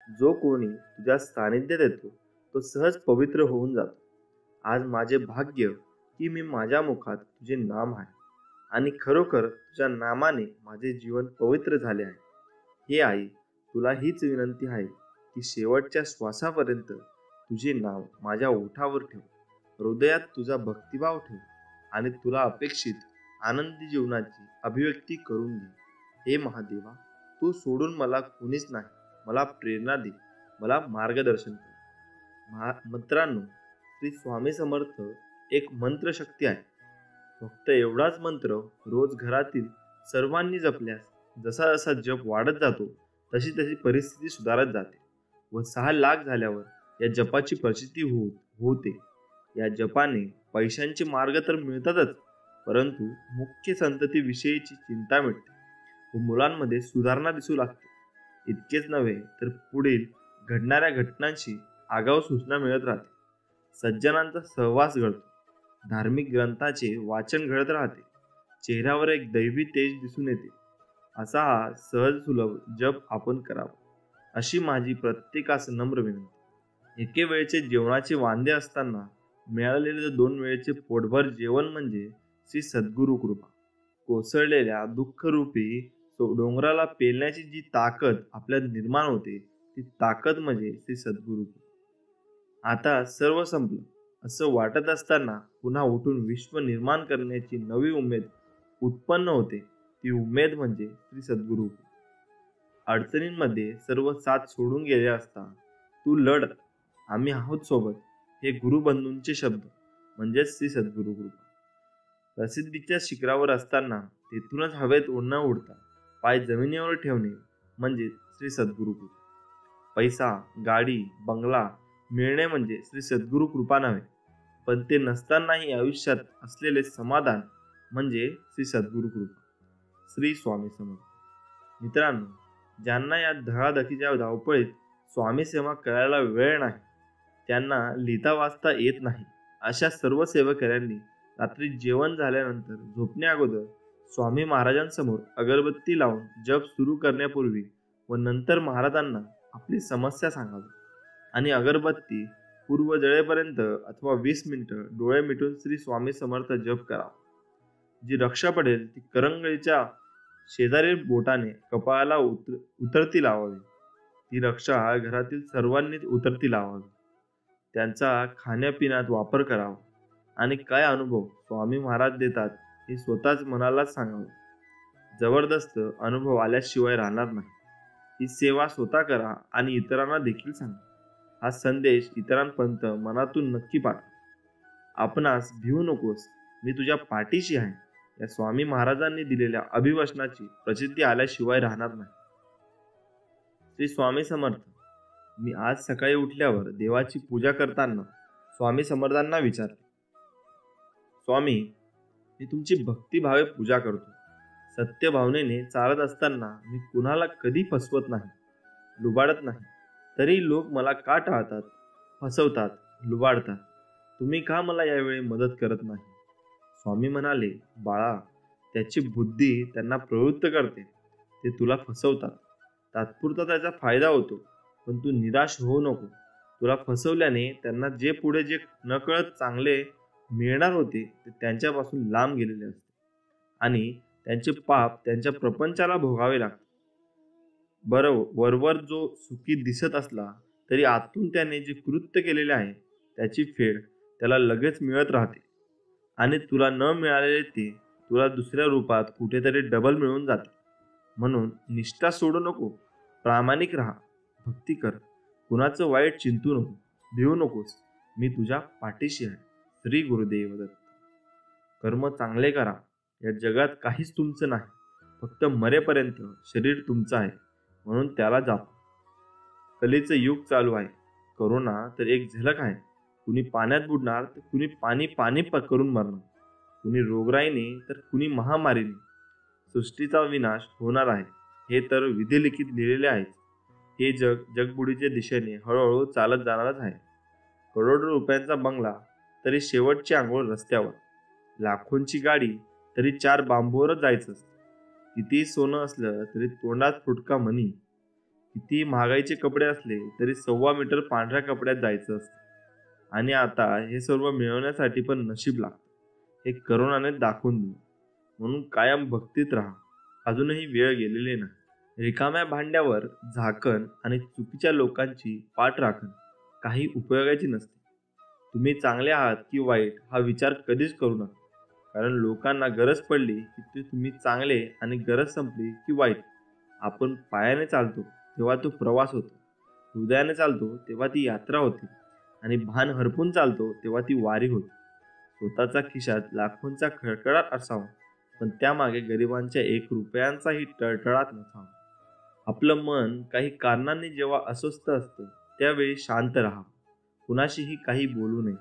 जो कोणी तुझ्या सानिध्यात येतो तो सहज पवित्र होऊन जातो. आज माझे भाग्य की मी माझ्या मुखात तुझे नाम आहे आणि खरोखर तुझ्या नामाने माझे जीवन पवित्र झाले आहे. हे आई, तुला हीच विनंती आहे की शेवटच्या श्वासापर्यंत तुझे नाव माझ्या ओठावर ठेव, हृदयात तुझा भक्तिभाव ठेव आणि तुला अपेक्षित आनंदी जीवनाची अभिव्यक्ती करून दे. हे महादेवा, तू सोडून मला कोणीच नाही. मला प्रेरणा दे, मला मार्गदर्शन कर. मित्रांनो, श्री स्वामी समर्थ एक मंत्र शक्ती आहे. फक्त एवढाच मंत्र रोज घरातील सर्वांनी जपल्यास जसा जसा जप वाढत जातो तशी तशी परिस्थिती सुधारत जाते व 6 लाख झाल्यावर या जपाची प्रचिती होते. या जपाने पैशांचे मार्ग तर मिळतातच, परंतु मुख्य संततीविषयीची चिंता मिटते व मुलांमध्ये सुधारणा दिसू लागते. इतकेच नव्हे तर पुढील घडणाऱ्या घटनांशी आगाऊ सूचना मिळत राहते. सज्जनांचा सहवास घडतो, धार्मिक ग्रंथाचे वाचन घडत राहते, चेहऱ्यावर एक दैवी तेज दिसून येते. असा हा सहज सुलभ जप आपण करावा, अशी माझी प्रत्येकास नम्र विनंती. एके वेळचे जेवणाचे वांदे असताना मिळालेले 2 वेळेचे पोटभर जेवण म्हणजे श्री सद्गुरु कृपा. कोसळलेल्या दुःखरूपी डोंगराला पेलण्याची जी ताकद आपल्यात निर्माण होते ती ताकद म्हणजे श्री सद्गुरु कृपा. आता सर्व संपलं असं वाटत असताना पुन्हा उठून विश्व निर्माण करण्याची नवी उमेद उत्पन्न होते. ती उमेद म्हणजे श्री सद्गुरु कृपा. अडचणींमध्ये सर्व साथ सोडून गेले असता तू लढ, आम्ही आहोत सोबत, हे गुरुबंधूंचे शब्द म्हणजेच श्री सद्गुरु कृपा. प्रसिद्धीच्या शिखरावर असताना तेथूनच हवेत न उडता पाय जमिनीवर ठेवणे म्हणजे श्री सद्गुरु कृपा. पैसा, गाडी, बंगला मिळणे म्हणजे श्री सद्गुरु कृपा नव्हे, पण ते नसतानाही आयुष्यात असलेले समाधान म्हणजे श्री सद्गुरु कृपा. श्री स्वामी समर्थ. मित्रांनो, ज्यांना या धकाधकीच्या धावपळीत स्वामी सेवा करायला वेळ नाही, त्यांना लिहिता वाचता येत नाही, अशा सर्व सेवकऱ्यांनी रात्री जेवण झाल्यानंतर झोपण्या अगोदर स्वामी महाराजांसमोर अगरबत्ती लावून जप सुरू करण्यापूर्वी व नंतर महाराजांना आपली समस्या सांगावी आणि अगरबत्ती पूर्व जळेपर्यंत अथवा 20 मिनिटं डोळे मिटून श्री स्वामी समर्थ जप करावा. जी रक्षा पडेल ती करंगळीच्या शेजारी बोटाने कपाळाला उतरती लावावी. ती रक्षा घरातील सर्वांनीच उतरती लावावी. त्यांचा खाण्यापिण्यात वापर करावा आणि काय अनुभव स्वामी महाराज देतात हे स्वतःच मनालाच सांगावं. जबरदस्त अनुभव आल्याशिवाय राहणार नाही. ही सेवा स्वतः करा आणि इतरांना देखील सांगा. हा संदेश इतरांपर्यंत मनातून नक्की पाठवा. आपणास भिवू नकोस, मी तुझ्या पाठीशी आहे, या स्वामी महाराजांनी दिलेल्या अभिवचनाची प्रचिती आल्याशिवाय राहणार नाही. श्री स्वामी समर्थ. मी आज सकाळी उठल्यावर देवाची पूजा करताना स्वामी समर्थांना विचारले, स्वामी, मी तुमची भक्तिभावे पूजा करतो. सत्य भावनेने चालत असताना मी कुणाला कधी फसवत नाही, लुबाडत नाही. तरी लोक मला का टाळतात, फसवतात, लुबाडतात? तुम्ही का मला यावेळी मदत करत नाही? स्वामी म्हणाले, बाळा, त्याची बुद्धी त्यांना प्रवृत्त करते. ते तुला फसवतात. तात्पुरता त्याचा फायदा होतो, पण तू निराश होऊ नको. तुला फसवल्याने त्यांना जे नकळत चांगले मिळणार होते ते त्यांच्यापासून लांब गेलेले असते आणि त्यांचे पाप त्यांच्या प्रपंचाला भोगावे लागते. बरं, वरवर जो सुखी दिसत असला तरी आतून त्याने जे कृत्य केलेले आहे त्याची फेड त्याला लगेच मिळत राहते आणि तुला न मिळालेले ते तुला दुसऱ्या रूपात कुठेतरी डबल मिळून जाते. म्हणून निष्ठा सोडू नको, प्रामाणिक राहा, भक्ती कर, कुणाचं वाईट चिंतू नको, भिवू नकोस. मी तुझ्या पाठीशी आहे. श्री गुरुदेव दत्त. कर्म चांगले करा. या जगात काहीच तुमचं नाही, फक्त मरेपर्यंत शरीर तुमचं आहे, म्हणून त्याला जापा. कलेचं युग चालू आहे. करोना तर एक झलक आहे. कुणी पाण्यात बुडणार तर कुणी पाणी करून मरणार, कुणी रोगराईने तर कुणी महामारीने. सृष्टीचा विनाश होणार आहे हे तर विधिलिखित लिहिलेले आहे. हे जग जगबुडीच्या दिशेने हळूहळू चालत जाणारच आहे. करोडो रुपयांचा बंगला तरी शेवटची आंघोळ रस्त्यावर, लाखोंची गाडी तरी 4 बांबूवरच जायचं असतं. कितीही सोनं असलं तरी तोंडात फुटका मनी. किती महागाईचे कपडे असले तरी 1.25 मीटर पांढऱ्या कपड्यात जायचं असतं. आणि आता हे सर्व मिळवण्यासाठी पण नशीब लागतं. हे करोनाने दाखवून दिलं. म्हणून कायम भक्तीत राहा. अजूनही वेळ गेलेली नाही. रिकाम्या भांड्यावर झाकण आणि चुकीच्या लोकांची पाठ राखण काही उपयोगाची नसते. तुम्ही चांगले आहात की वाईट हा विचार कधीच करू नका. कारण लोकांना गरज पडली की तुम्ही चांगले आणि गरज संपली की वाईट. आपण पायाने चालतो तेव्हा तो प्रवास होतो. हृदयाने चालतो तेव्हा ती यात्रा होते. आणि भान हरपून चालतो तेव्हा ती वारी होते. स्वतःचा खिशात लाखोंचा खळखळाट असावा, पण त्यामागे गरिबांच्या 1 रुपयांचाही टळटळाट नसावा. आपलं मन काही कारणांनी जेव्हा अस्वस्थ असतं त्यावेळी शांत राहा. कुणाशीही काही बोलू नये.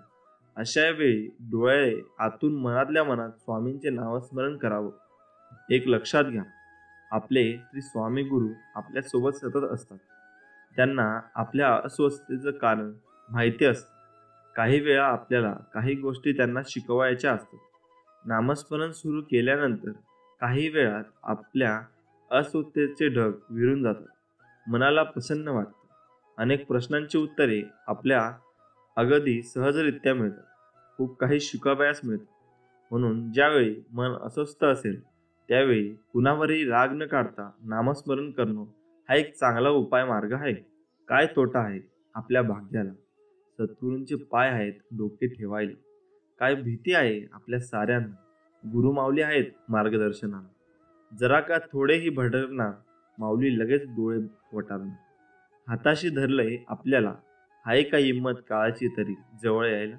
अशा वेळी डोळे आतून मनातल्या मनात स्वामींचे नामस्मरण करावं. एक लक्षात घ्या, आपले श्री स्वामी गुरु आपल्यासोबत सतत असतात. त्यांना आपल्या अस्वस्थतेचं कारण माहिती असतं. काही वेळा आपल्याला काही गोष्टी त्यांना शिकवायच्या असतात. नामस्मरण सुरू केल्यानंतर काही वेळात आपल्या अस्वस्थतेचे ढग विरून जातात. मनाला प्रसन्न वाटतं. अनेक प्रश्नांची उत्तरे आपल्या अगदी सहजरित्या मिळतात. खूप काही शिकावयास मिळतं. म्हणून ज्यावेळी मन अस्वस्थ असेल त्यावेळी कुणावरही राग न काढता नामस्मरण करणं हा एक चांगला उपाय मार्ग आहे. काय तोटा आहे आपल्या भाग्याला? सद्गुरूंचे पाय आहेत डोके ठेवायला. काय भीती आहे आपल्या साऱ्यांना? गुरु माऊली आहेत मार्गदर्शनाला. जरा का थोडेही भडकणार माऊली लगेच डोळे वटारणार. हाताशी धरलंय आपल्याला, हाय का हिंमत काळाची तरी जवळ यायला.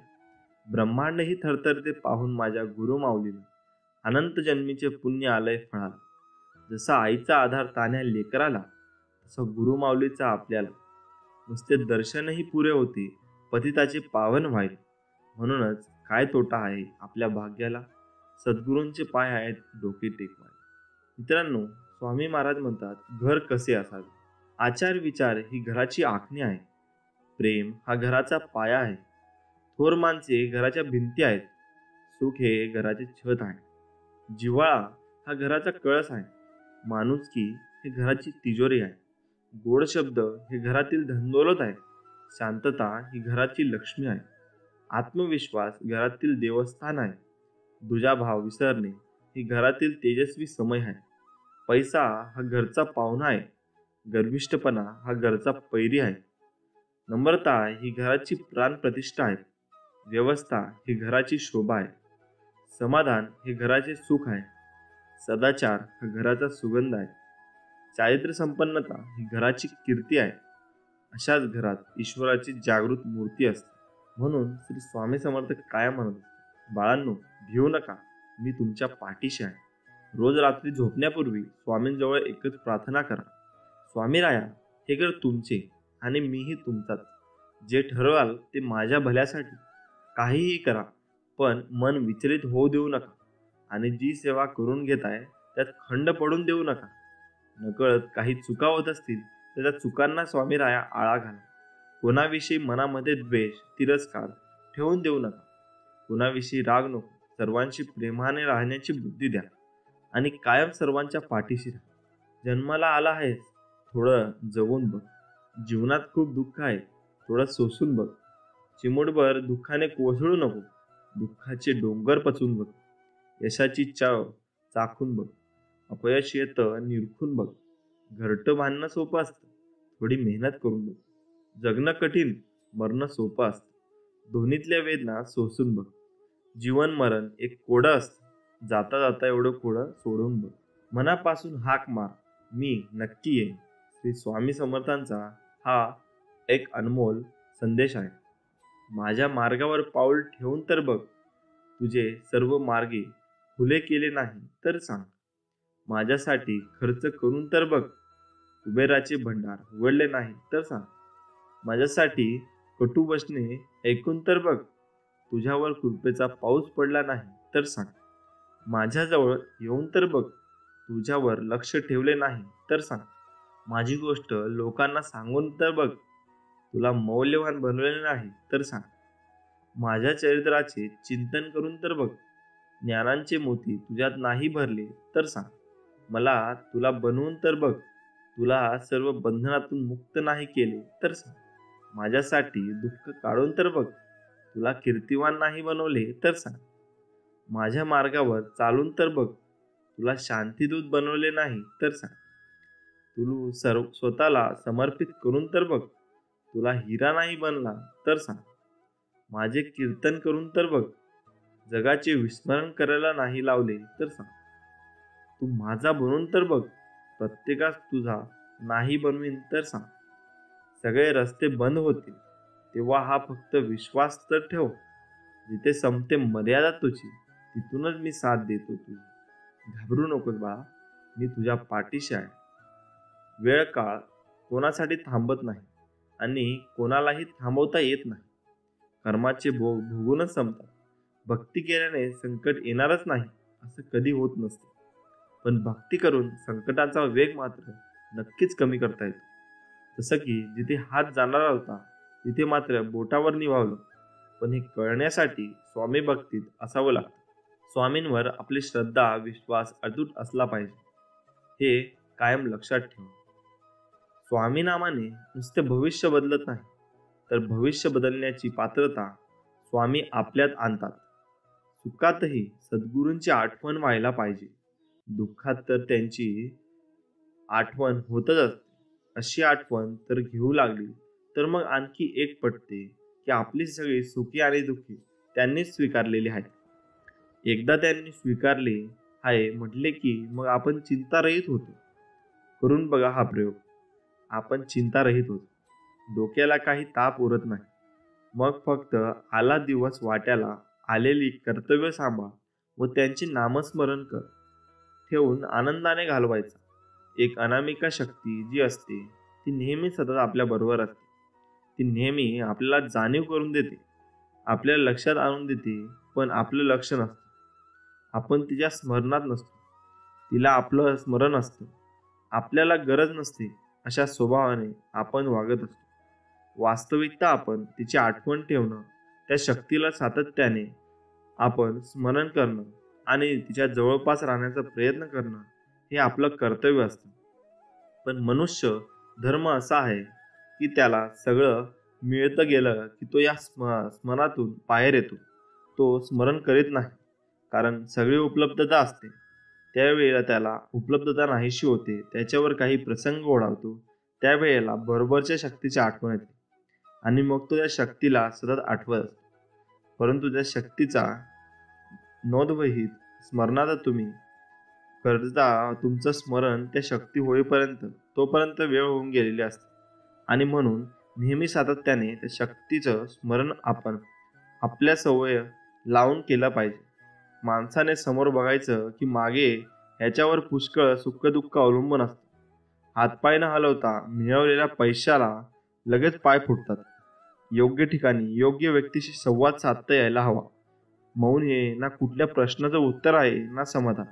ब्रह्मांडही थरथरते पाहून माझ्या गुरु माऊलीला. अनंत जन्मीचे पुण्य आलंय फळाला. जसा आईचा आधार तान्ह्या लेकराला, तसा गुरु माऊलीचा आपल्याला. नुसते दर्शनही पुरे होते पतिताचे पावन व्हायला. म्हणूनच काय तोटा आहे आपल्या भाग्याला? सद्गुरूंचे पाय आहेत डोके टेकवायला. मित्रांनो, स्वामी महाराज म्हणतात घर कसे असावे. आचार विचार ही घराची आखणी आहे. प्रेम हा घराचा पाया आहे. थोर माणसे घराच्या भिंती आहेत. सुख हे घराचे छत आहे. जिव्हाळा हा घराचा कळस आहे. माणुसकी हे घराची तिजोरी आहे. गोड शब्द हे घरातील धनदौलत आहे. शांतता ही घराची लक्ष्मी आहे. आत्मविश्वास घरातील देवस्थान आहे. दुजाभाव विसरणे ही घरातील तेजस्वी समय आहे. पैसा हा घरचा पाहुणा आहे. गर्विष्ठपणा हा घरचा पैरी आहे. नम्रता ही घराची प्राण प्रतिष्ठा आहे. व्यवस्था ही घराची शोभा आहे. समाधान हे घराचे सुख आहे. सदाचार हा घराचा सुगंध आहे. चारित्र्य संपन्नता ही घराची कीर्ती आहे. अशाच घरात ईश्वराची जागृत मूर्ती असते. म्हणून श्री स्वामी समर्थ काय म्हणत असतात, बाळांनो भिवू नका, मी तुमच्या पाठीशी आहे. रोज रात्री झोपण्यापूर्वी स्वामींजवळ एकच प्रार्थना करा, स्वामी राया हे घर तुमचे आणि मीही तुमचाच. जे ठरवाल ते माझ्या भल्यासाठी. काहीही करा, पण मन विचलित होऊ देऊ नका. आणि जी सेवा करून घेताय त्यात खंड पडून देऊ नका. नकळत काही चुका होत असतील तर त्या चुकांना स्वामी राया आळा घाला. कोणाविषयी मनामध्ये द्वेष तिरस्कार ठेवून देऊ नका. कोणाविषयी राग नको. सर्वांशी प्रेमाने राहण्याची बुद्धी द्या आणि कायम सर्वांच्या पाठीशी राहा. जन्माला आला आहेस, थोडं जगून बघ. जीवनात खूप दुःख आहे, थोडं सोसून बघ. चिमूटभर दुःखाने कोसळू नको. दुःखाचे डोंगर पचवून बघ. यशाची चव चाखून बघ. अपयश येतं निरखून बघ. घरटं बांधणं सोपं असतं, थोडी मेहनत करून बघ. जगणं कठीण, मरणं सोपं असतं. दोन्हीतल्या वेदना सोसून बघ. जीवन मरण एक कोडं असतं, जाता जाता एवढं कोडं सोडून बघ. मनापासून हाक मार, मी नक्की येईन. श्री स्वामी समर्थांचा हा एक अनमोल संदेश आहे. माझ्या मार्गावर पाऊल ठेवून तर बघ. तुझे सर्व मार्गे खुले केले नाही तर सांग. माझ्यासाठी खर्च करून तर बघ. कुबेराचे भंडार उघडले नाही तर सांग. माझ्यासाठी कटू वचने ऐकून तर बघ. तुझ्यावर कृपेचा पाऊस पडला नाही तर सांग. माझ्याजवळ येऊन तर बघ. तुझ्यावर लक्ष ठेवले नाही तर सांग. माझी गोष्ट लोकांना सांगून तर बघ. तुला मौल्यवान बनवलेले नाही तर सांग. माझ्या चरित्राचे चिंतन करून तर बघ. ज्ञानांचे मोती तुझ्यात नाही भरले तर सांग. मला तुला बनवून तर बघ. तुला सर्व बंधनातून मुक्त नाही केले तर सांग. माझ्यासाठी दुःख काढून तर बघ. तुला कीर्तिवान नाही बनवले तर सांग. माझ्या मार्गावर चालून तर बघ. तुला शांतीदूत बनवले नाही तर सांग. तू सर्व स्वतःला समर्पित करून तर बघ. तुला हिरा नाही बनला तर सांग. माझे कीर्तन करून तर बघ. जगाचे विस्मरण करायला नाही लावले तर सांग. तू माझा बनून तर बघ. प्रत्येकास तुझा नाही बनवीन तर सांग. सगळे रस्ते बंद होतील तेव्हा हा फक्त विश्वास तर ठेव. जिथे संपते मर्यादा तुझी तिथूनच मी साथ देतो तुझी. घाबरू नकोस बाळा, मी तुझ्या पाठीशी आहे. वेळ काळ कोणासाठी थांबत नाही आणि कोणालाही थांबवता येत नाही. कर्माचे भोग भोगूनच संपतात. भक्ती केल्याने संकट येणारच नाही असं कधी होत नसते. पण भक्ती करून संकटाचा वेग मात्र नक्कीच कमी करता येतो. जसं की जिथे हात जाणारा होता तिथे मात्र बोटावर निभावलं. पण हे कळण्यासाठी स्वामी भक्तीत असावं लागतं. स्वामींवर आपली श्रद्धा विश्वास अतूट असला पाहिजे, हे कायम लक्षात ठेवा. स्वामी नामाने नुसते भविष्य बदलत नाही, तर भविष्य बदलण्याची पात्रता स्वामी आपल्यात आणतात. सुखातही सद्गुरूंची आठवण व्हायला पाहिजे. दुःखात तर त्यांची आठवण होतच असते. अशी आठवण तर घेऊ लागली तर मग आणखी एक पटते की आपली सगळी सुखी आणि दुःखी त्यांनीच स्वीकारलेली आहेत. एकदा त्यांनी स्वीकारले आहे म्हटले की मग आपण चिंतारहित होतो. करून बघा हा प्रयोग. आपण चिंतारहित होतो. डोक्याला काही ताप उरत नाही. मग फक्त आला दिवस वाट्याला आलेली कर्तव्य सांभाळ व त्यांचे नामस्मरण कर ठेवून आनंदाने घालवायचा. एक अनामिका शक्ती जी असते ती नेहमी सतत आपल्या बरोबर असते. ती नेहमी आपल्याला जाणीव करून देते, आपल्या लक्षात आणून देते, पण आपलं लक्ष नसतं. आपण तिच्या स्मरणात नसतो. तिला आपलं स्मरण असतं. आपल्याला गरज नसते अशा स्वभावाने आपण वागत असतो. वास्तविकता आपण तिची आठवण ठेवणं, त्या शक्तीला सातत्याने आपण स्मरण करणं आणि तिच्या जवळपास राहण्याचा प्रयत्न करणं हे आपलं कर्तव्य असतं. पण मनुष्य धर्म असा आहे की त्याला सगळं मिळतं गेलं की तो या स्मरणातून बाहेर येतो. तो स्मरण करीत नाही, कारण सगळी उपलब्धता असते. त्यावेळेला त्याला उपलब्धता नाहीशी होते. त्याच्यावर काही प्रसंग ओढावतो. त्यावेळेला बरोबरच्या शक्तीची आठवण येते आणि मग तो त्या शक्तीला सतत आठवत असतो. परंतु त्या शक्तीचा नोंदवहीत स्मरणात तुम्ही करता तुमचं स्मरण त्या शक्ती होईपर्यंत तोपर्यंत वेळ होऊन गेलेली असते. आणि म्हणून नेहमी सातत्याने त्या शक्तीचं स्मरण आपण आपल्या सवय लावून केलं पाहिजे. माणसाने समोर बघायचं की मागे ह्याच्यावर पुष्कळ सुखदुःख अवलंबून असतं. हातपाय न हलवता मिळवलेल्या पैशाला लगेच पाय फुटतात. योग्य ठिकाणी योग्य व्यक्तीशी संवाद साधता यायला हवा. मौन हे ना कुठल्या प्रश्नाचं उत्तर आहे ना समाधान.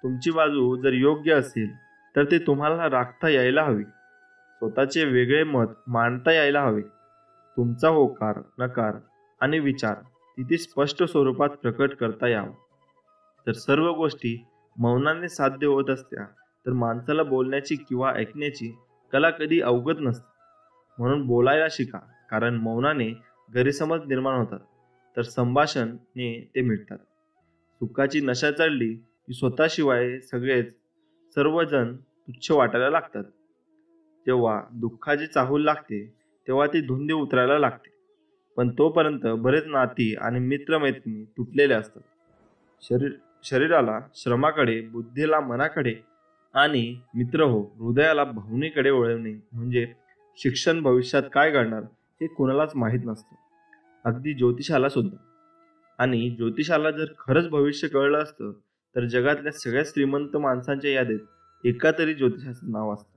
तुमची बाजू जर योग्य असेल तर ते तुम्हाला राखता यायला हवी. स्वतःचे वेगळे मत मांडता यायला हवे. तुमचा होकार नकार आणि विचार तिथे स्पष्ट स्वरूपात प्रकट करता यावा. तर सर्व गोष्टी मौनाने साध्य होत असत्या तर माणसाला बोलण्याची किंवा ऐकण्याची कला कधी अवगत नसते. म्हणून बोलायला शिका, कारण मौनाने गैरसमज निर्माण होतात तर संभाषणाने ते मिटतात. सुखाची नशा चढली की स्वतःशिवाय सर्वजण तुच्छ वाटायला लागतात. जेव्हा दुःखाची चाहूल लागते तेव्हा ती धुंदी उतरायला लागते. पण तोपर्यंत बरेच नाती आणि मित्रमैत्रिणी तुटलेले असतात. शरीराला श्रमाकडे, बुद्धीला मनाकडे आणि मित्र हो हृदयाला भावनेकडे वळवणे म्हणजे शिक्षण. भविष्यात काय घडणार हे कोणालाच माहीत नसतं, अगदी ज्योतिषाला सुद्धा. आणि ज्योतिषाला जर खरंच भविष्य कळलं असतं तर जगातल्या सगळ्या श्रीमंत माणसांच्या यादीत एका तरी ज्योतिषाचं नाव असतं.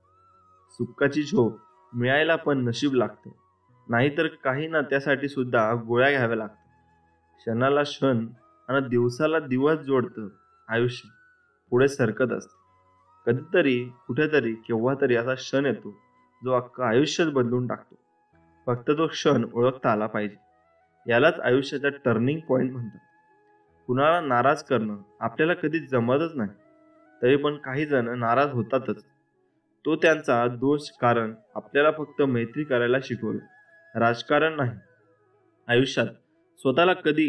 सुखाची झोप मिळायला पण नशीब लागतं, नाहीतर काही ना त्यासाठी सुद्धा गोळ्या घ्याव्या लागतात. क्षणाला क्षण आणि दिवसाला दिवस जोडतं आयुष्य पुढे सरकत असते. कधीतरी कुठेतरी केव्हा तरी असा क्षण येतो जो अख्खं आयुष्यच बदलून टाकतो. फक्त तो क्षण ओळखता आला पाहिजे. यालाच आयुष्याचा टर्निंग पॉइंट म्हणतात. कुणाला नाराज करणं आपल्याला कधी जमतच नाही, तरी पण काही जण नाराज होतातच. तो त्यांचा दोष, कारण आपल्याला फक्त मैत्री करायला शिकवलं, राजकारण नाही. आयुष्यात स्वतःला कधी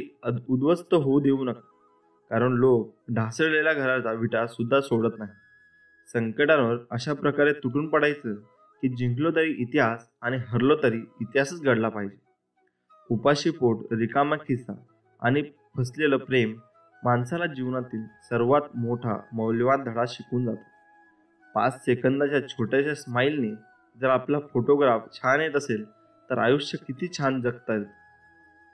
उद्ध्वस्त होऊ देऊ नका, कारण लोक ढासळलेल्या घराचा विटा सुद्धा सोडत नाही. संकटांवर अशा प्रकारे तुटून पडायचं की जिंकलो तरी इतिहास आणि हरलो तरी इतिहासच घडला पाहिजे. उपाशी पोट, रिकामा खिसा आणि फसलेलं प्रेम माणसाला जीवनातील सर्वात मोठा मौल्यवान धडा शिकवून जातो. 5 सेकंदाच्या छोट्याशा स्माईलने जर आपला फोटोग्राफ छान येत असेल तर आयुष्य किती छान जगता येईल.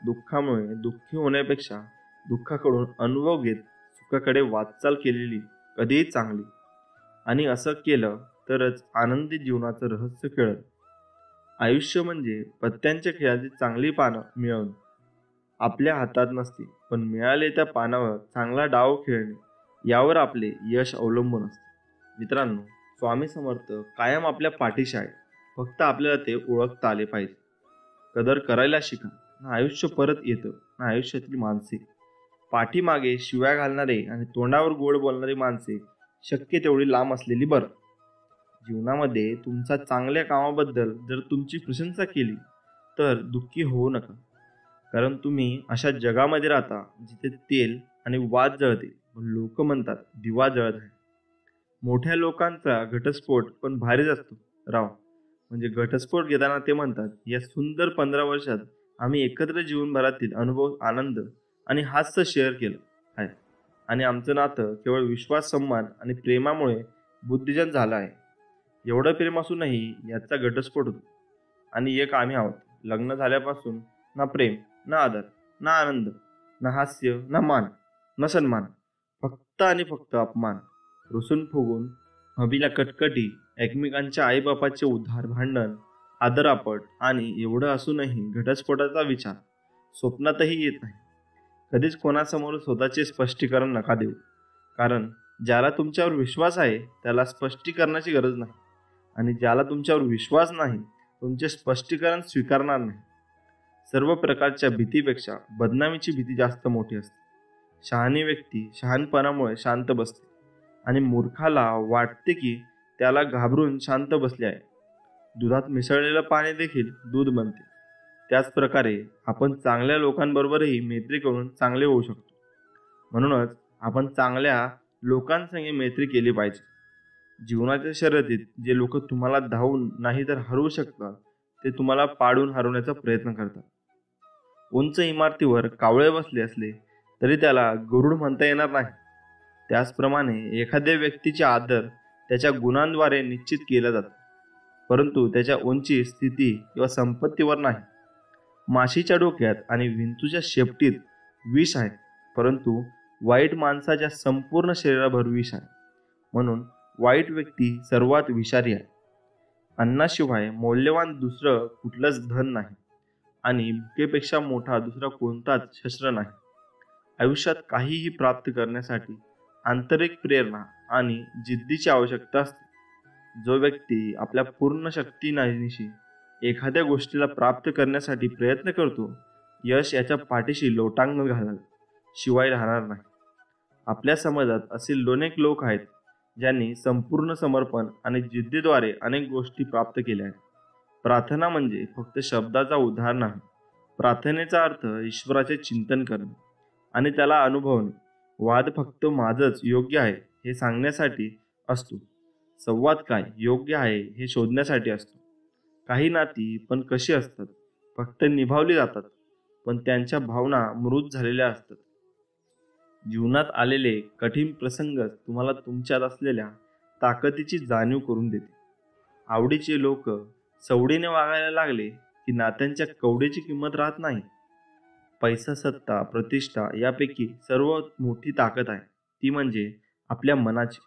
दुःखामुळे दुःखी होण्यापेक्षा दुःखाकडून अनुभव घेत सुखाकडे वाटचाल केलेली कधीही चांगली. आणि असं केलं तरच आनंदी जीवनाचं रहस्य कळत. आयुष्य म्हणजे पत्त्यांच्या खेळाची चांगली पानं मिळवणं आपल्या हातात नसते, पण मिळाले त्या पानावर चांगला डाव खेळणे यावर आपले यश अवलंबून असते. मित्रांनो, स्वामी समर्थ कायम आपल्या पाठीशी आहे, फक्त आपल्याला ते ओळखता आले पाहिजे. कदर करायला शिका. ना आयुष्य परत येतं, ना आयुष्यातली माणसे. पाठीमागे शिव्या घालणारे आणि तोंडावर गोड बोलणारी माणसे शक्य तेवढी लांब असलेली बरं. जीवनामध्ये तुमच्या चांगल्या कामाबद्दल जर तुमची प्रशंसा केली तर दुःखी होऊ नका, कारण तुम्ही अशा जगामध्ये राहता जिथे तेल आणि वाद जळते, पण लोक म्हणतात दिवा जळत आहे. मोठ्या लोकांचा घटस्फोट पण भारीच असतो राव. म्हणजे घटस्फोट घेताना ते म्हणतात, या सुंदर 15 वर्षात आम्ही एकत्र जीवनभरातील अनुभव, आनंद आणि हास्य शेअर केलं आहे, आणि आमचं नातं केवळ विश्वास, सन्मान आणि प्रेमामुळे बुद्धिजन झालं आहे. एवढं प्रेम असूनही याचा घटस्फोट होतो. आणि एक आम्ही आहोत. लग्न झाल्यापासून ना प्रेम, ना आदर, ना आनंद, ना हास्य, ना मान, ना सन्मान, फक्त आणि फक्त अपमान. रुसून फुगून हबीला कटकटी, एकमेकांच्या आईबापाचे उद्धार, भांडण, आदरापट, आणि एवढं असूनही घटस्फोटाचा विचार स्वप्नातही येत नाही. कधीच कोणासमोर स्वतःचे स्पष्टीकरण नका देऊ, कारण ज्याला तुमच्यावर विश्वास आहे त्याला स्पष्टीकरणाची गरज नाही, आणि ज्याला तुमच्यावर विश्वास नाही तुमचे स्पष्टीकरण स्वीकारणार नाही. सर्व प्रकारच्या भीतीपेक्षा बदनामीची भीती जास्त मोठी असते. शहाणी व्यक्ती शहाणपणामुळे शांत बसते, आणि मूर्खाला वाटते की त्याला घाबरून शांत बसले आहे. दुधात मिसळलेलं पाणी देखील दूध बनते. त्याच प्रकारे आपण चांगल्या लोकांबरोबरही मैत्री करून चांगले होऊ शकतो. म्हणूनच आपण चांगल्या लोकांसंगे मैत्री केली पाहिजे. जीवनाच्या शर्यतीत जे लोक तुम्हाला धावून नाही तर हरवू शकतात, ते तुम्हाला पाडून हरवण्याचा प्रयत्न करतात. उंच इमारतीवर कावळे बसले असले तरी त्याला गरुड म्हणता येणार नाही. त्याचप्रमाणे एखाद्या व्यक्तीचे आदर त्याच्या गुणांद्वारे निश्चित केला जातो, परंतु त्याच्या उंची, स्थिती किंवा संपत्तीवर नाही. माशीच्या डोक्यात आणि विंचूच्या शेपटीत विष आहे, परंतु वाईट माणसाच्या संपूर्ण शरीराभर विष आहे. म्हणून वाईट व्यक्ती सर्वात विषारी आहे. अन्नाशिवाय मौल्यवान दुसरं कुठलंच धन नाही, आणि भुकेपेक्षा मोठा दुसरा कोणताच शस्त्र नाही. आयुष्यात काहीही प्राप्त करण्यासाठी आंतरिक प्रेरणा आणि जिद्दीची आवश्यकता असते. जो व्यक्ती आपल्या पूर्ण शक्तीनिशी एखाद्या गोष्टीला प्राप्त करण्यासाठी प्रयत्न करतो, यश याच्या पाठीशी लोटांगण घालाल शिवाय राहणार नाही. आपल्या समाजात असे अनेक लोक आहेत ज्यांनी संपूर्ण समर्पण आणि जिद्दीद्वारे अनेक गोष्टी प्राप्त केल्या आहेत. प्रार्थना म्हणजे फक्त शब्दाचा उद्धार नाही. प्रार्थनेचा अर्थ ईश्वराचे चिंतन करणे आणि त्याला अनुभवणे. वाद फक्त माझंच योग्य आहे हे सांगण्यासाठी असतो. संवाद काय योग्य आहे हे शोधण्यासाठी असतो. काही नाती पण कशी असतात, फक्त निभावली जातात, पण त्यांच्या भावना मृत झालेल्या असतात. जीवनात आलेले कठीण प्रसंग तुम्हाला तुमच्यात असलेल्या ताकदीची जाणीव करून देते. आवडीचे लोक सवडीने वागायला लागले की नात्यांच्या कवडीची किंमत राहत नाही. पैसा, सत्ता, प्रतिष्ठा यापैकी सर्वात मोठी ताकद आहे ती म्हणजे आपल्या मनाची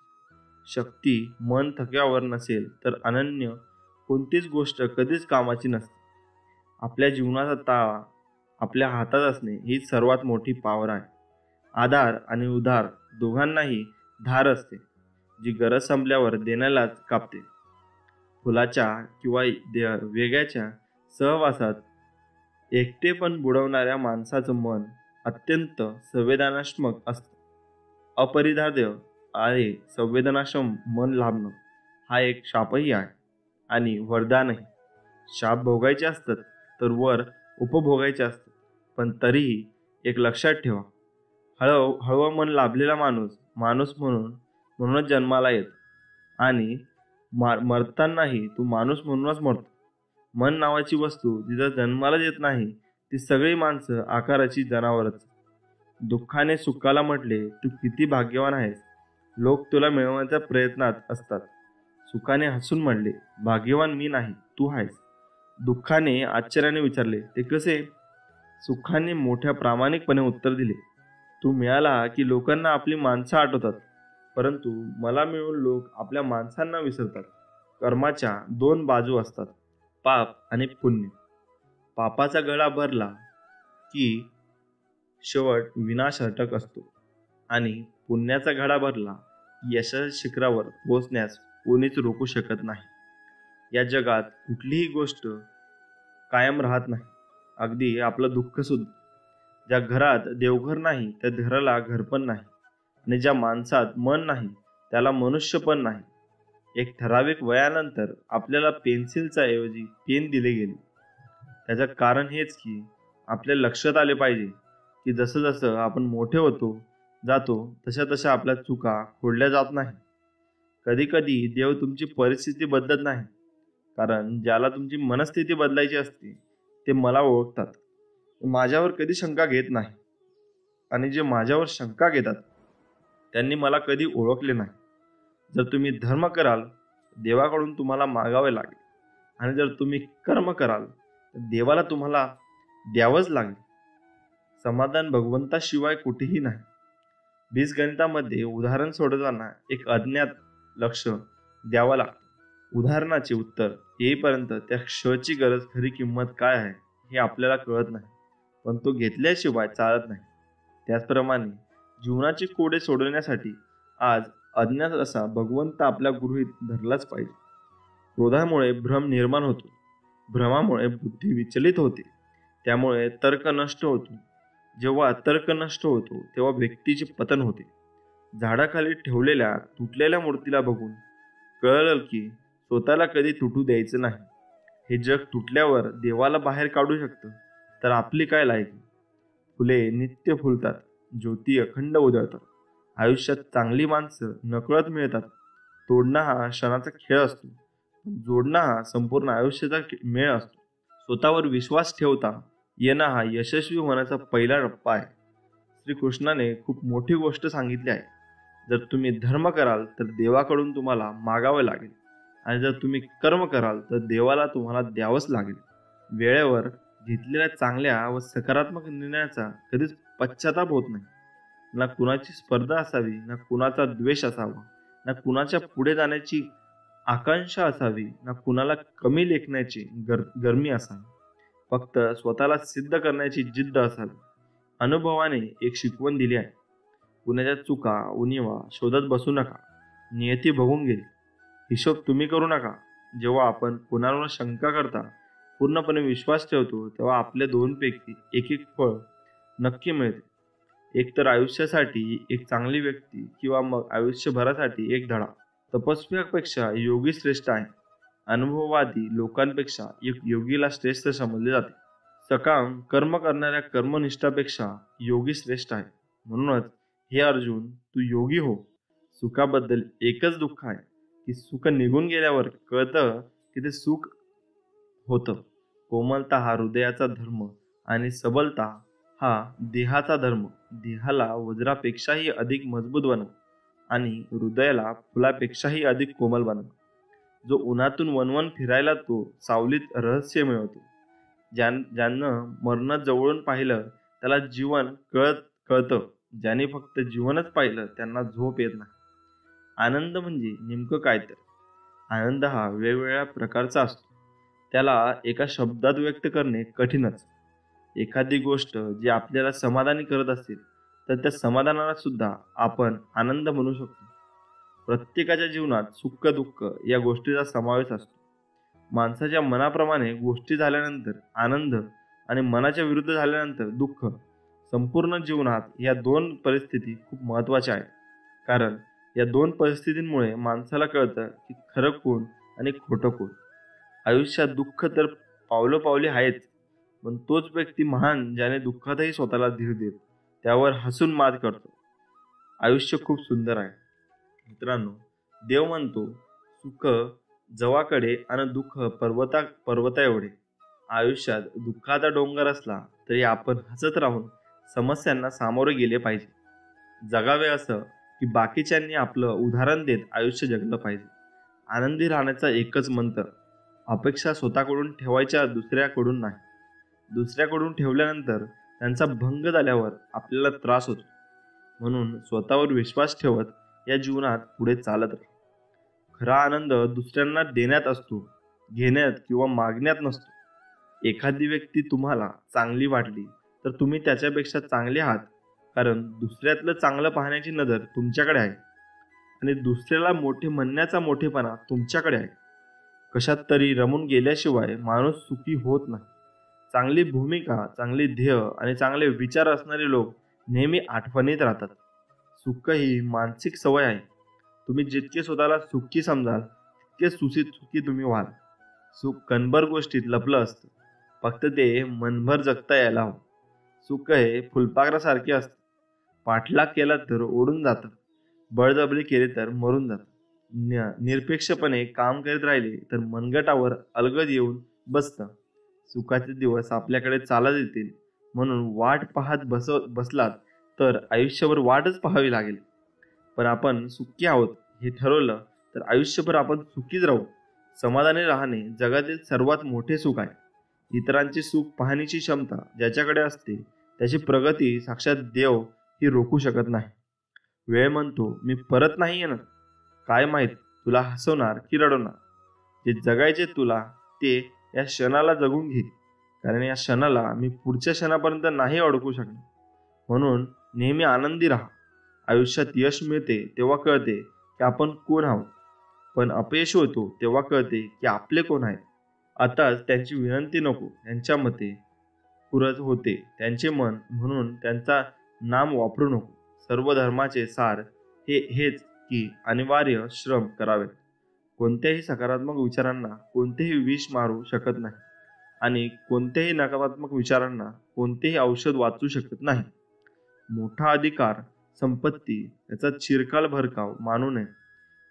शक्ती. मन थक्यावर नसेल तर अनन्य कोणतीच गोष्ट कधीच कामाची नसते. आपल्या जीवनाचा ताळा आपल्या हातात असणे ही सर्वात मोठी पावर आहे. आधार आणि उधार दोघांनाही धार असते, जी गरज संपल्यावर देण्यालाच कापते. फुलाच्या किंवा वेगाच्या सहवासात एकटेपण बुडवणाऱ्या माणसाचं मन अत्यंत संवेदनात्मक असतं. अपरिधार्य आहे संवेदनाक्षम मन लाभणं हा एक शापही आहे आणि वरदानही. शाप भोगायचे असतात तर वर उपभोगायचे असतात. पण तरीही एक लक्षात ठेवा, हळवं मन लाभलेला माणूस माणूस म्हणूनच जन्माला येतो आणि मरतानाही तू माणूस म्हणूनच मरतो. मन नावाची वस्तू जिथं जन्माला येत नाही ती सगळी माणसं आकाराची जनावरच. दुःखाने सुखाला म्हटले तू किती भाग्यवान आहेस, लोक तुला मिळवण्याच्या प्रयत्नात असतात. सुखाने हसून म्हणले भाग्यवान मी नाही, तू आहेस. दुःखाने आश्चर्याने विचारले ते कसे. सुखाने मोठ्या प्रामाणिकपणे उत्तर दिले, तू मिळाला की लोकांना आपली माणसं आठवतात, परंतु मला मिळून लोक आपल्या माणसांना विसरतात. कर्माच्या दोन बाजू असतात, पाप आणि पुण्य. पापाचा गळा भरला की शेवट विनाश अटक असतो आणि पुण्याचा घडा भरला की यशाच्या शिखरावर पोहोचण्यास कोणीच रोखू शकत नाही. या जगात कुठलीही गोष्ट कायम राहत नाही, अगदी आपलं दुःख सुद्धा. ज्या घरात देवघर नाही त्या घराला घर पण नाही आणि ज्या माणसात मन नाही त्याला मनुष्य पण नाही. एक ठराविक वयानंतर आपल्याला पेन्सिलचा ऐवजी पेन दिले गेले. त्याचं कारण हेच की आपल्या लक्षात आले पाहिजे की जसं जसं आपण मोठे जातो तशा तशा आपल्या चुका खोडल्या जात नाही. कधी कधी देव तुमची परिस्थिती बदलत नाही, कारण ज्याला तुमची मनस्थिती बदलायची असते ते मला ओळखतात. माझ्यावर कधी शंका घेत नाही आणि जे माझ्यावर शंका घेतात त्यांनी मला कधी ओळखले नाही. जर तुम्ही धर्म कराल देवाकडून तुम्हाला मागावे लागेल आणि जर तुम्ही कर्म कराल तर देवाला तुम्हाला द्यावंच लागेल. समाधान भगवंताशिवाय कुठेही नाही. बीजगणितामध्ये उदाहरण सोडवताना एक अज्ञात लक्ष द्यावं लागतं. उदाहरणाचे उत्तर येईपर्यंत त्या क्षची खरी किंमत काय आहे हे आपल्याला कळत नाही, पण तो घेतल्याशिवाय चालत नाही. त्याचप्रमाणे जीवनाची कोडे सोडवण्यासाठी आज अज्ञात असा भगवंत आपल्या गृहीत धरलाच पाहिजे. क्रोधामुळे भ्रम निर्माण होतो, भ्रमामुळे बुद्धी विचलित होते, त्यामुळे तर्क नष्ट होतो. जेव्हा तर्क नष्ट होतो तेव्हा व्यक्तीचे पतन होते. झाडाखाली ठेवलेल्या तुटलेल्या मूर्तीला बघून कळलं की स्वतःला कधी तुटू द्यायचं नाही. हे जग तुटल्यावर देवाला बाहेर काढू शकतं तर आपली काय लायकी. फुले नित्य फुलतात, ज्योती अखंड उजळतात. आयुष्यात चांगली माणसं नकळत मिळतात. तोडणं हा क्षणाचा खेळ असतो, जोडणं हा संपूर्ण आयुष्याचा मेळ असतो. स्वतःवर विश्वास ठेवता येणं हा यशस्वी होण्याचा पहिला टप्पा आहे. श्रीकृष्णाने खूप मोठी गोष्ट सांगितली आहे. जर तुम्ही धर्म कराल तर देवाकडून तुम्हाला मागावे लागेल आणि जर तुम्ही कर्म कराल तर देवाला तुम्हाला द्यावंच लागेल. वेळेवर घेतलेल्या चांगल्या व सकारात्मक निर्णयाचा कधीच पश्चाताप होत नाही. ना कुणाची स्पर्धा असावी, ना कुणाचा द्वेष असावा, ना कुणाच्या पुढे जाण्याची आकांक्षा असावी, ना कुणाला कमी लेखण्याची गरमी असावी. फक्त स्वतःला सिद्ध करण्याची जिद्द असावी. अनुभवाने एक शिकवण दिली आहे, कुणाच्या चुका उणिवा शोधत बसू नका, नियती बघून गेली. हिशोब तुम्ही करू नका. जेव्हा आपण कुणावर शंका करता पूर्णपणे विश्वास ठेवतो तेव्हा आपल्या दोनपैकी एक एक फळ नक्की मिळते. एक तर आयुष्यासाठी एक चांगली व्यक्ती किंवा मग आयुष्यभरासाठी एक धडा. तपस्व्यापेक्षा योगी श्रेष्ठ आहे. अनुभववादी लोकांपेक्षा एक योगीला श्रेष्ठ समजले जाते. सकाम कर्म करणाऱ्या कर्मनिष्ठापेक्षा योगी श्रेष्ठ आहे. म्हणूनच हे अर्जुन, तू योगी हो. सुखाबद्दल एकच दुःख आहे की सुख निघून गेल्यावर कळतं की ते सुख होतं. कोमलता हा हृदयाचा धर्म आणि सबलता हा देहाचा धर्म. देहाला वज्रापेक्षाही अधिक मजबूत बनव आणि हृदयाला फुलापेक्षाही अधिक कोमल बनव. जो उन्हातून वनवन फिरायला तो सावलीत रहस्य मिळवतो. ज्यानं मरण जवळून पाहिलं त्याला जीवन कळतं. ज्याने फक्त जीवनच पाहिलं त्यांना झोप येत नाही. आनंद म्हणजे नेमकं काय तर आनंद हा वेगवेगळ्या प्रकारचा असतो. त्याला एका शब्दात व्यक्त करणे कठीणच. एखादी गोष्ट जी आपल्याला समाधानी करत असेल तर त्या समाधानाला सुद्धा आपण आनंद म्हणू शकतो. प्रत्येकाच्या जीवनात सुख दुःख या गोष्टीचा समावेश असतो. माणसाच्या मनाप्रमाणे गोष्टी झाल्यानंतर आनंद आणि मनाच्या विरुद्ध झाल्यानंतर दुःख. संपूर्ण जीवनात या दोन परिस्थिती खूप महत्त्वाच्या आहेत, कारण या दोन परिस्थितींमुळे माणसाला कळतं की खरं कोण आणि खोटं कोण. आयुष्यात दुःख तर पावलोपावली आहेच, पण तोच व्यक्ती महान ज्याने दुःखातही स्वतःला धीर देत त्यावर हसून मात करतो. आयुष्य खूप सुंदर आहे मित्रांनो. देव म्हणतो, सुख जवाकडे आणि दुःख पर्वता एवढे. आयुष्यात दुःखाचा डोंगर असला तरी आपण हसत राहून समस्यांना सामोरे गेले पाहिजे. जगावे असं की बाकीच्यांनी आपलं उदाहरण देत आयुष्य जगलं पाहिजे. आनंदी राहण्याचा एकच मंत्र, अपेक्षा स्वतःकडून ठेवायच्या, दुसऱ्याकडून नाही. दुसऱ्याकडून ठेवल्यानंतर त्यांचा भंग झाल्यावर आपल्याला त्रास होतो. म्हणून स्वतःवर विश्वास ठेवत या जीवनात पुढे चालत राहा. खरा आनंद दुसऱ्यांना देण्यात असतो, घेण्यात किंवा मागण्यात नसतो. एखादी व्यक्ती तुम्हाला चांगली वाटली तर तुम्ही त्याच्यापेक्षा चांगले आहात, कारण दुसऱ्यातलं चांगलं पाहण्याची नजर तुमच्याकडे आहे आणि दुसऱ्याला मोठे म्हणण्याचा मोठेपणा तुमच्याकडे आहे. कशात तरी रमून गेल्याशिवाय माणूस सुखी होत नाही. चांगली भूमिका, चांगली ध्येय आणि चांगले विचार असणारे लोक नेहमी आठवणीत राहतात. सुख ही मानसिक सवय आहे. तुम्ही जितके स्वतःला सुखी समजाल तितके सुखी तुम्ही व्हाल. सुख कणभर गोष्टीत लपलं असतं, फक्त ते मनभर जगता यायला हवं. सुख हे फुलपाखरासारखे असतं. पाठलाग केला तर ओढून जातं, बळजबरी केली तर मरून जातं. निरपेक्षपणे काम करीत राहिले तर मनगटावर अलगद येऊन बसतं. सुखाचे दिवस आपल्याकडे चालत येतील म्हणून वाट पाहत बसलात तर आयुष्यभर वाटच पाहावी लागेल. पण आपण सुखी आहोत हे ठरवलं तर आयुष्यभर आपण सुखीच राहू. समाधानी राहणे जगातील सर्वात मोठे सुख आहे. इतरांचे सुख पाहण्याची क्षमता ज्याच्याकडे असते त्याची प्रगती साक्षात देव ही रोखू शकत नाही. वेळ म्हणतो, मी परत नाही येणार. काय माहित तुला हसवणार की रडवणार. जे जगायचे तुला ते या क्षणाला जगून घे, कारण या क्षणाला मी पुढच्या क्षणापर्यंत नाही अडकू शकणार. म्हणून नेहमी आनंदी राहा. आयुष्यात यश मिळते तेव्हा कळते की आपण कोण आहोत, पण अपयश होतो तेव्हा कळते की आपले कोण आहेत. आताच त्यांची विनंती नको, त्यांच्या मते पुरत होते त्यांचे मन, म्हणून त्यांचा नाम वापरू नको. सर्व धर्माचे सार हेच की अनिवार्य श्रम करावेत. कोणत्याही सकारात्मक विचारांना कोणतेही विष मारू शकत नाही आणि कोणत्याही नकारात्मक विचारांना कोणतेही औषध वाचू शकत नाही. मोठा अधिकार, संपत्ती याचा चिरकाल भरकाव मानू नये.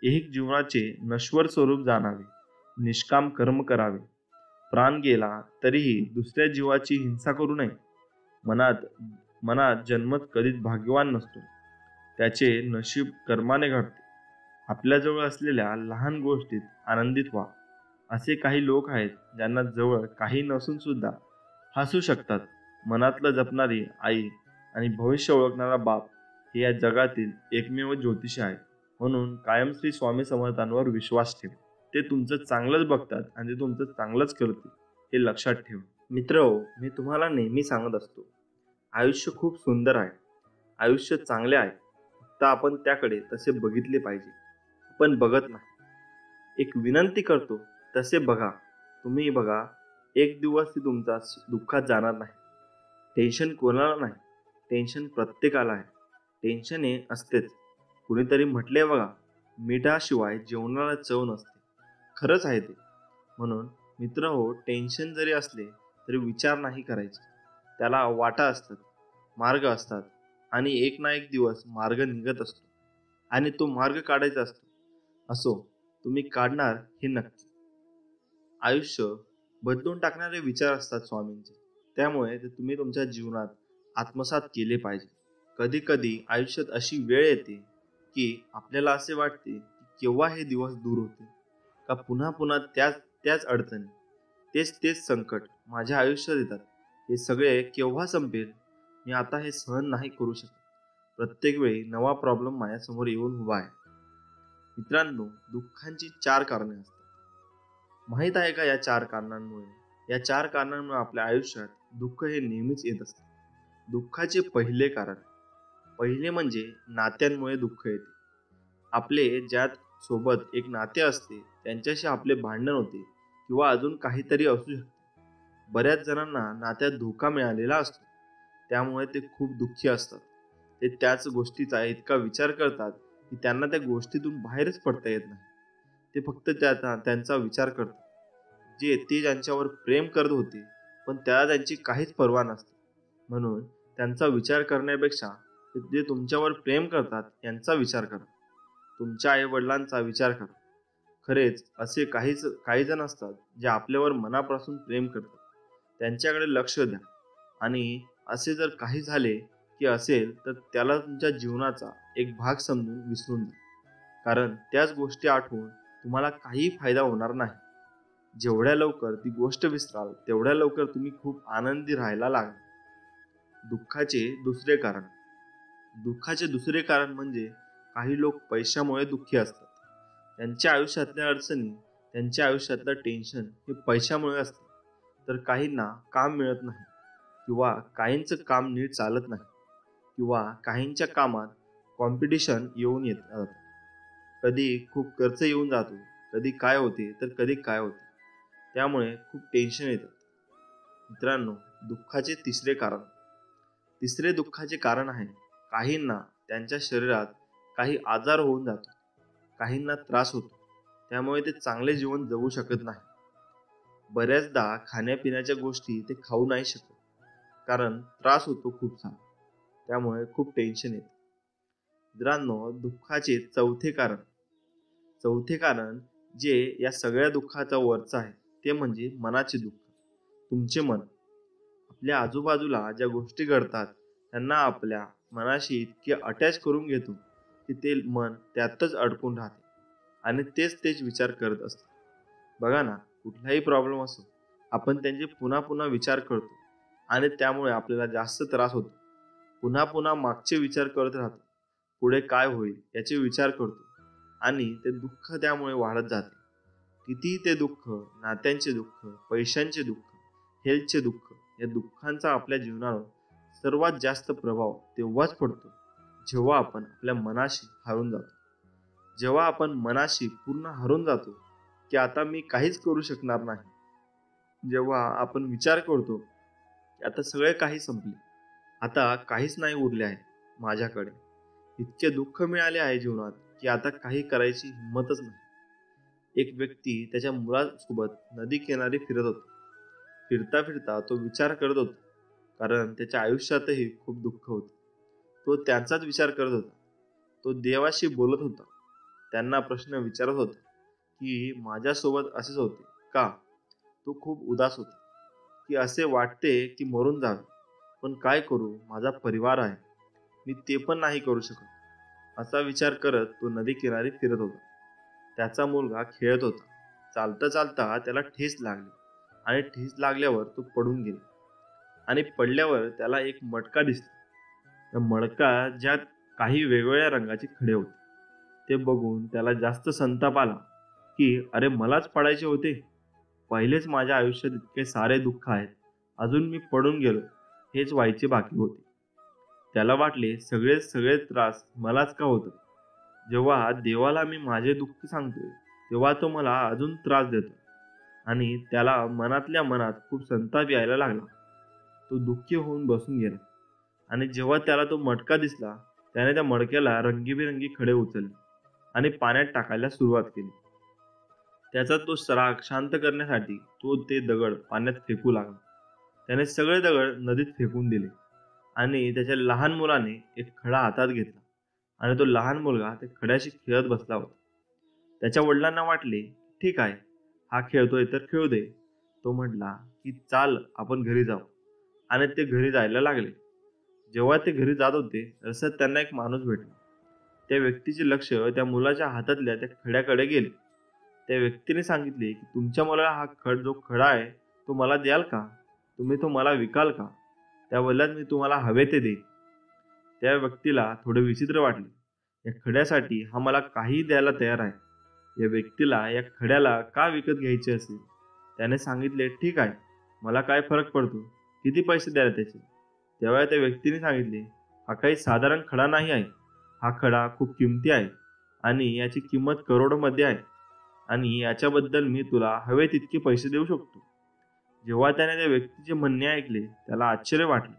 एक जीवनाचे नश्वर स्वरूप जाणावे. निष्काम कर्म करावे. प्राण गेला तरीही दुसऱ्या जीवाची हिंसा करू नये. मनात मनात जन्मत कधीच भाग्यवान नसतो, त्याचे नशीब कर्माने घडते. आपल्याजवळ असलेल्या लहान गोष्टीत आनंदित व्हा. असे काही लोक आहेत ज्यांना जवळ काही नसून सुद्धा हसू शकतात. मनातलं जपणारी आई आणि भविष्य ओळखणारा बाप हे या जगातील एकमेव ज्योतिषी आहेत. म्हणून कायम श्री स्वामी समर्थांवर विश्वास ठेव. ते तुमचं चांगलंच बघतात आणि ते तुमचं चांगलंच करतील, हे लक्षात ठेव. मित्रहो, मी तुम्हाला नेहमी सांगत असतो, आयुष्य खूप सुंदर आहे. आयुष्य चांगले आहे, फक्त आपण त्याकडे तसे बघितले पाहिजे. आपण बघत नाही. एक विनंती करतो, तसे बघा. तुम्ही बघा, एक दिवस ती तुमचा दुःखात जाणार नाही. टेन्शन कोणाला नाही, टेन्शन प्रत्येकाला आहे. टेन्शन हे असतेच. कुणीतरी म्हटले बघा, मिठाशिवाय जेवणाला चव नसते. खरंच आहे ते. म्हणून मित्र हो, टेन्शन जरी असले तरी विचार नाही करायचे. त्याला वाटा असतात, मार्ग असतात आणि एक ना एक दिवस मार्ग निघत असतो आणि तो मार्ग काढायचा असतो. असो, तुम्ही काढणार हे नक्की. आयुष्य बदलून टाकणारे विचार असतात स्वामींचे, त्यामुळे ते तुम्ही तुमच्या जीवनात आत्मसात केले पाहिजे. कधी कधी आयुष्यात अशी वेळ येते की आपल्याला असे वाटते की केव्हा हे दिवस दूर होते, का पुन्हा पुन्हा त्याच त्याच अडचणी, तेच संकट माझ्या आयुष्यात येतात. हे सगळे केव्हा संपेल? मी आता हे सहन नाही करू शकत. प्रत्येक वेळी नवा प्रॉब्लेम माझ्यासमोर येऊन उभा आहे. मित्रांनो, दुःखांची 4 कारणे असतात. माहित आहे का या 4 कारणांमुळे? या 4 कारणांमुळे आपल्या आयुष्यात दुःख हे नेहमीच येत असते. दुःखाचे पहिले म्हणजे नात्यांमुळे दुःख येते. आपले ज्यात सोबत एक नाते असते त्यांच्याशी आपले भांडण होते किंवा अजून काहीतरी असू शकते. बऱ्याच जणांना नात्यात धोका मिळालेला असतो, त्यामुळे ते खूप दुःखी असतात. ते त्याच गोष्टीचा इतका विचार करतात की त्यांना त्या गोष्टीतून बाहेरच पडता येत नाही. ते फक्त त्यांचा विचार करतात. ते ज्यांच्यावर प्रेम करत होते, पण त्याला त्यांची काहीच पर्वा नसते. म्हणून त्यांचा विचार करण्यापेक्षा जे तुमच्यावर प्रेम करतात यांचा विचार करा. तुमच्या आई-वडिलांचा विचार करा. खरेच असे काही जण असतात जे आपल्यावर मनापासून प्रेम करतात. त्यांच्याकडे लक्ष द्या आणि असे जर काही झाले की असेल तर त्याला तुमच्या जीवनाचा एक भाग समजून विसरून जा. कारण त्याच गोष्टी आठवून तुम्हाला काही फायदा होणार नाही. जेवढ्या लवकर ती गोष्ट विसराल तेवढ्या लवकर तुम्ही खूप आनंदी राहायला लागाल. दुःखाचे दुसरे कारण. दुःखाचे दुसरे कारण म्हणजे काही लोक पैशामुळे दुःखी असतात. त्यांच्या आयुष्यातल्या अडचणी, त्यांच्या आयुष्यातलं टेन्शन हे पैशामुळे असते. तर काहींना काम मिळत नाही किंवा काहींचं काम नीट चालत नाही किंवा काहींच्या कामात कॉम्पिटिशन येऊन येतात. कधी खूप खर्च येऊन जातो, कधी काय होते तर कधी काय होते. त्यामुळे खूप टेन्शन येतात. मित्रांनो, दुःखाचे तिसरे कारण. तिसरे दुःखाचे कारण आहे काहींना त्यांच्या शरीरात काही आजार होऊन जातो. काहींना त्रास होतो. त्यामुळे ते चांगले जीवन जगू शकत नाही. बऱ्याचदा खाण्यापिण्याच्या गोष्टी ते खाऊ नाही शकत. कारण त्रास होतो खूप सारा. त्यामुळे खूप टेन्शन येते. मित्रांनो, दुःखाचे चौथे कारण. चौथे कारण जे या सगळ्या दुःखाचा वरचा आहे ते म्हणजे मनाचे दुःख. तुमचे मन. आपल्या आजूबाजूला ज्या गोष्टी घडतात त्यांना आपल्या मनाशी इतके अटॅच करून घेतो की ते मन त्यातच अडकून राहते आणि तेच विचार करत असते. बघा ना, कुठलाही प्रॉब्लेम असो, आपण त्यांचे पुन्हा पुन्हा विचार करतो आणि त्यामुळे आपल्याला जास्त त्रास होतो. पुन्हा पुन्हा मागचे विचार करत राहतो. पुढे काय होईल याचे विचार करतो आणि ते दुःख त्यामुळे वाढत जाते. किती ते दुःख, नात्यांचे दुःख, पैशांचे दुःख, हेल्थचे दुःख, या दुःखांचा आपल्या जीवनावर सर्वात जास्त प्रभाव तेव्हाच पडतो जेव्हा आपण आपल्या मनाशी हारून जातो. जेव्हा आपण मनाशी पूर्ण हारून जातो की आता मी काहीच करू शकणार नाही. जेव्हा आपण विचार करतो की आता सगळे काही संपले, आता काहीच नाही उरले आहे माझ्याकडे, इतके दुःख मिळाले आहे जीवनात की आता काही करायची हिंमतच नाही. एक व्यक्ती त्याच्या मुलासोबत नदी किनारी फिरत होता. फिरता फिरता तो विचार करत होता, कारण त्याच्या आयुष्यातही खूप दुःख होते. तो त्यांचाच विचार करत होता. तो देवाशी बोलत होता. त्यांना प्रश्न विचारत होता की माझ्यासोबत असेच होते का? तो खूप उदास होता की असे वाटते की मरून जावे, पण काय करू, माझा परिवार आहे, मी ते पण नाही करू शकत. असा विचार करत तो नदी किनारी फिरत होता. त्याचा मुलगा खेळत होता. चालता चालता त्याला ठेच लागली आणि ठेच लागल्यावर तो पडून गेला आणि पडल्यावर त्याला एक मटका दिसला. त्या मडका ज्यात काही वेगवेगळ्या रंगाचे खडे होते. ते बघून त्याला जास्त संताप आला की अरे, मलाच पडायचे होते. पहिलेच माझ्या आयुष्यात इतके सारे दुःख आहेत, अजून मी पडून गेलो, हेच व्हायचे बाकी होते. त्याला वाटले सगळे त्रास मलाच का होतं. जेव्हा देवाला मी माझे दुःख सांगतोय तेव्हा तो मला अजून त्रास देतो आणि त्याला मनातल्या मनात खूप संताप यायला लागला. तो दुःखी होऊन बसून गेला आणि जेव्हा त्याला तो मटका दिसला त्याने त्या मडक्याला रंगीबेरंगी खडे उचलले आणि पाण्यात टाकायला सुरुवात केली. त्याचा तो राग शांत करण्यासाठी तो ते दगड पाण्यात फेकू लागला. त्याने सगळे दगड नदीत फेकून दिले आणि त्याच्या लहान मुलाने एक खडा हातात घेतला आणि तो लहान मुलगा त्या खड्याशी खेळत बसला होता. त्याच्या वडिलांना वाटले, ठीक आहे, हा खेळतोय तर खेळू दे. तो म्हटला की चाल आपण घरी जाऊ आणि ते घरी जायला लागले. जेव्हा ते घरी जात होते रस्त्यात त्यांना एक माणूस भेटला. त्या व्यक्तीचे लक्ष त्या मुलाच्या हातातल्या त्या खड्याकडे गेले. त्या व्यक्तीने सांगितले की तुमच्या मुलाला जो खडा आहे तो मला द्याल का? तुम्ही तो मला विकाल का? त्या बदल्यात मी तुम्हाला हवे ते देईन. त्या व्यक्तीला थोडे विचित्र वाटले. या खड्यासाठी हा मला काही द्यायला तयार आहे. या व्यक्तीला या खड्याला का विकत घ्यायचे असेल? त्याने सांगितले, ठीक आहे, मला काय फरक पडतो, किती पैसे द्यायला त्याचे? तेव्हा त्या व्यक्तीने सांगितले, हा काही साधारण खडा नाही आहे. हा खडा खूप किमती आहे आणि याची किंमत करोडोमध्ये आहे आणि याच्याबद्दल मी तुला हवे तितके पैसे देऊ शकतो. जेव्हा त्याने त्या व्यक्तीचे म्हणणे ऐकले त्याला आश्चर्य वाटले.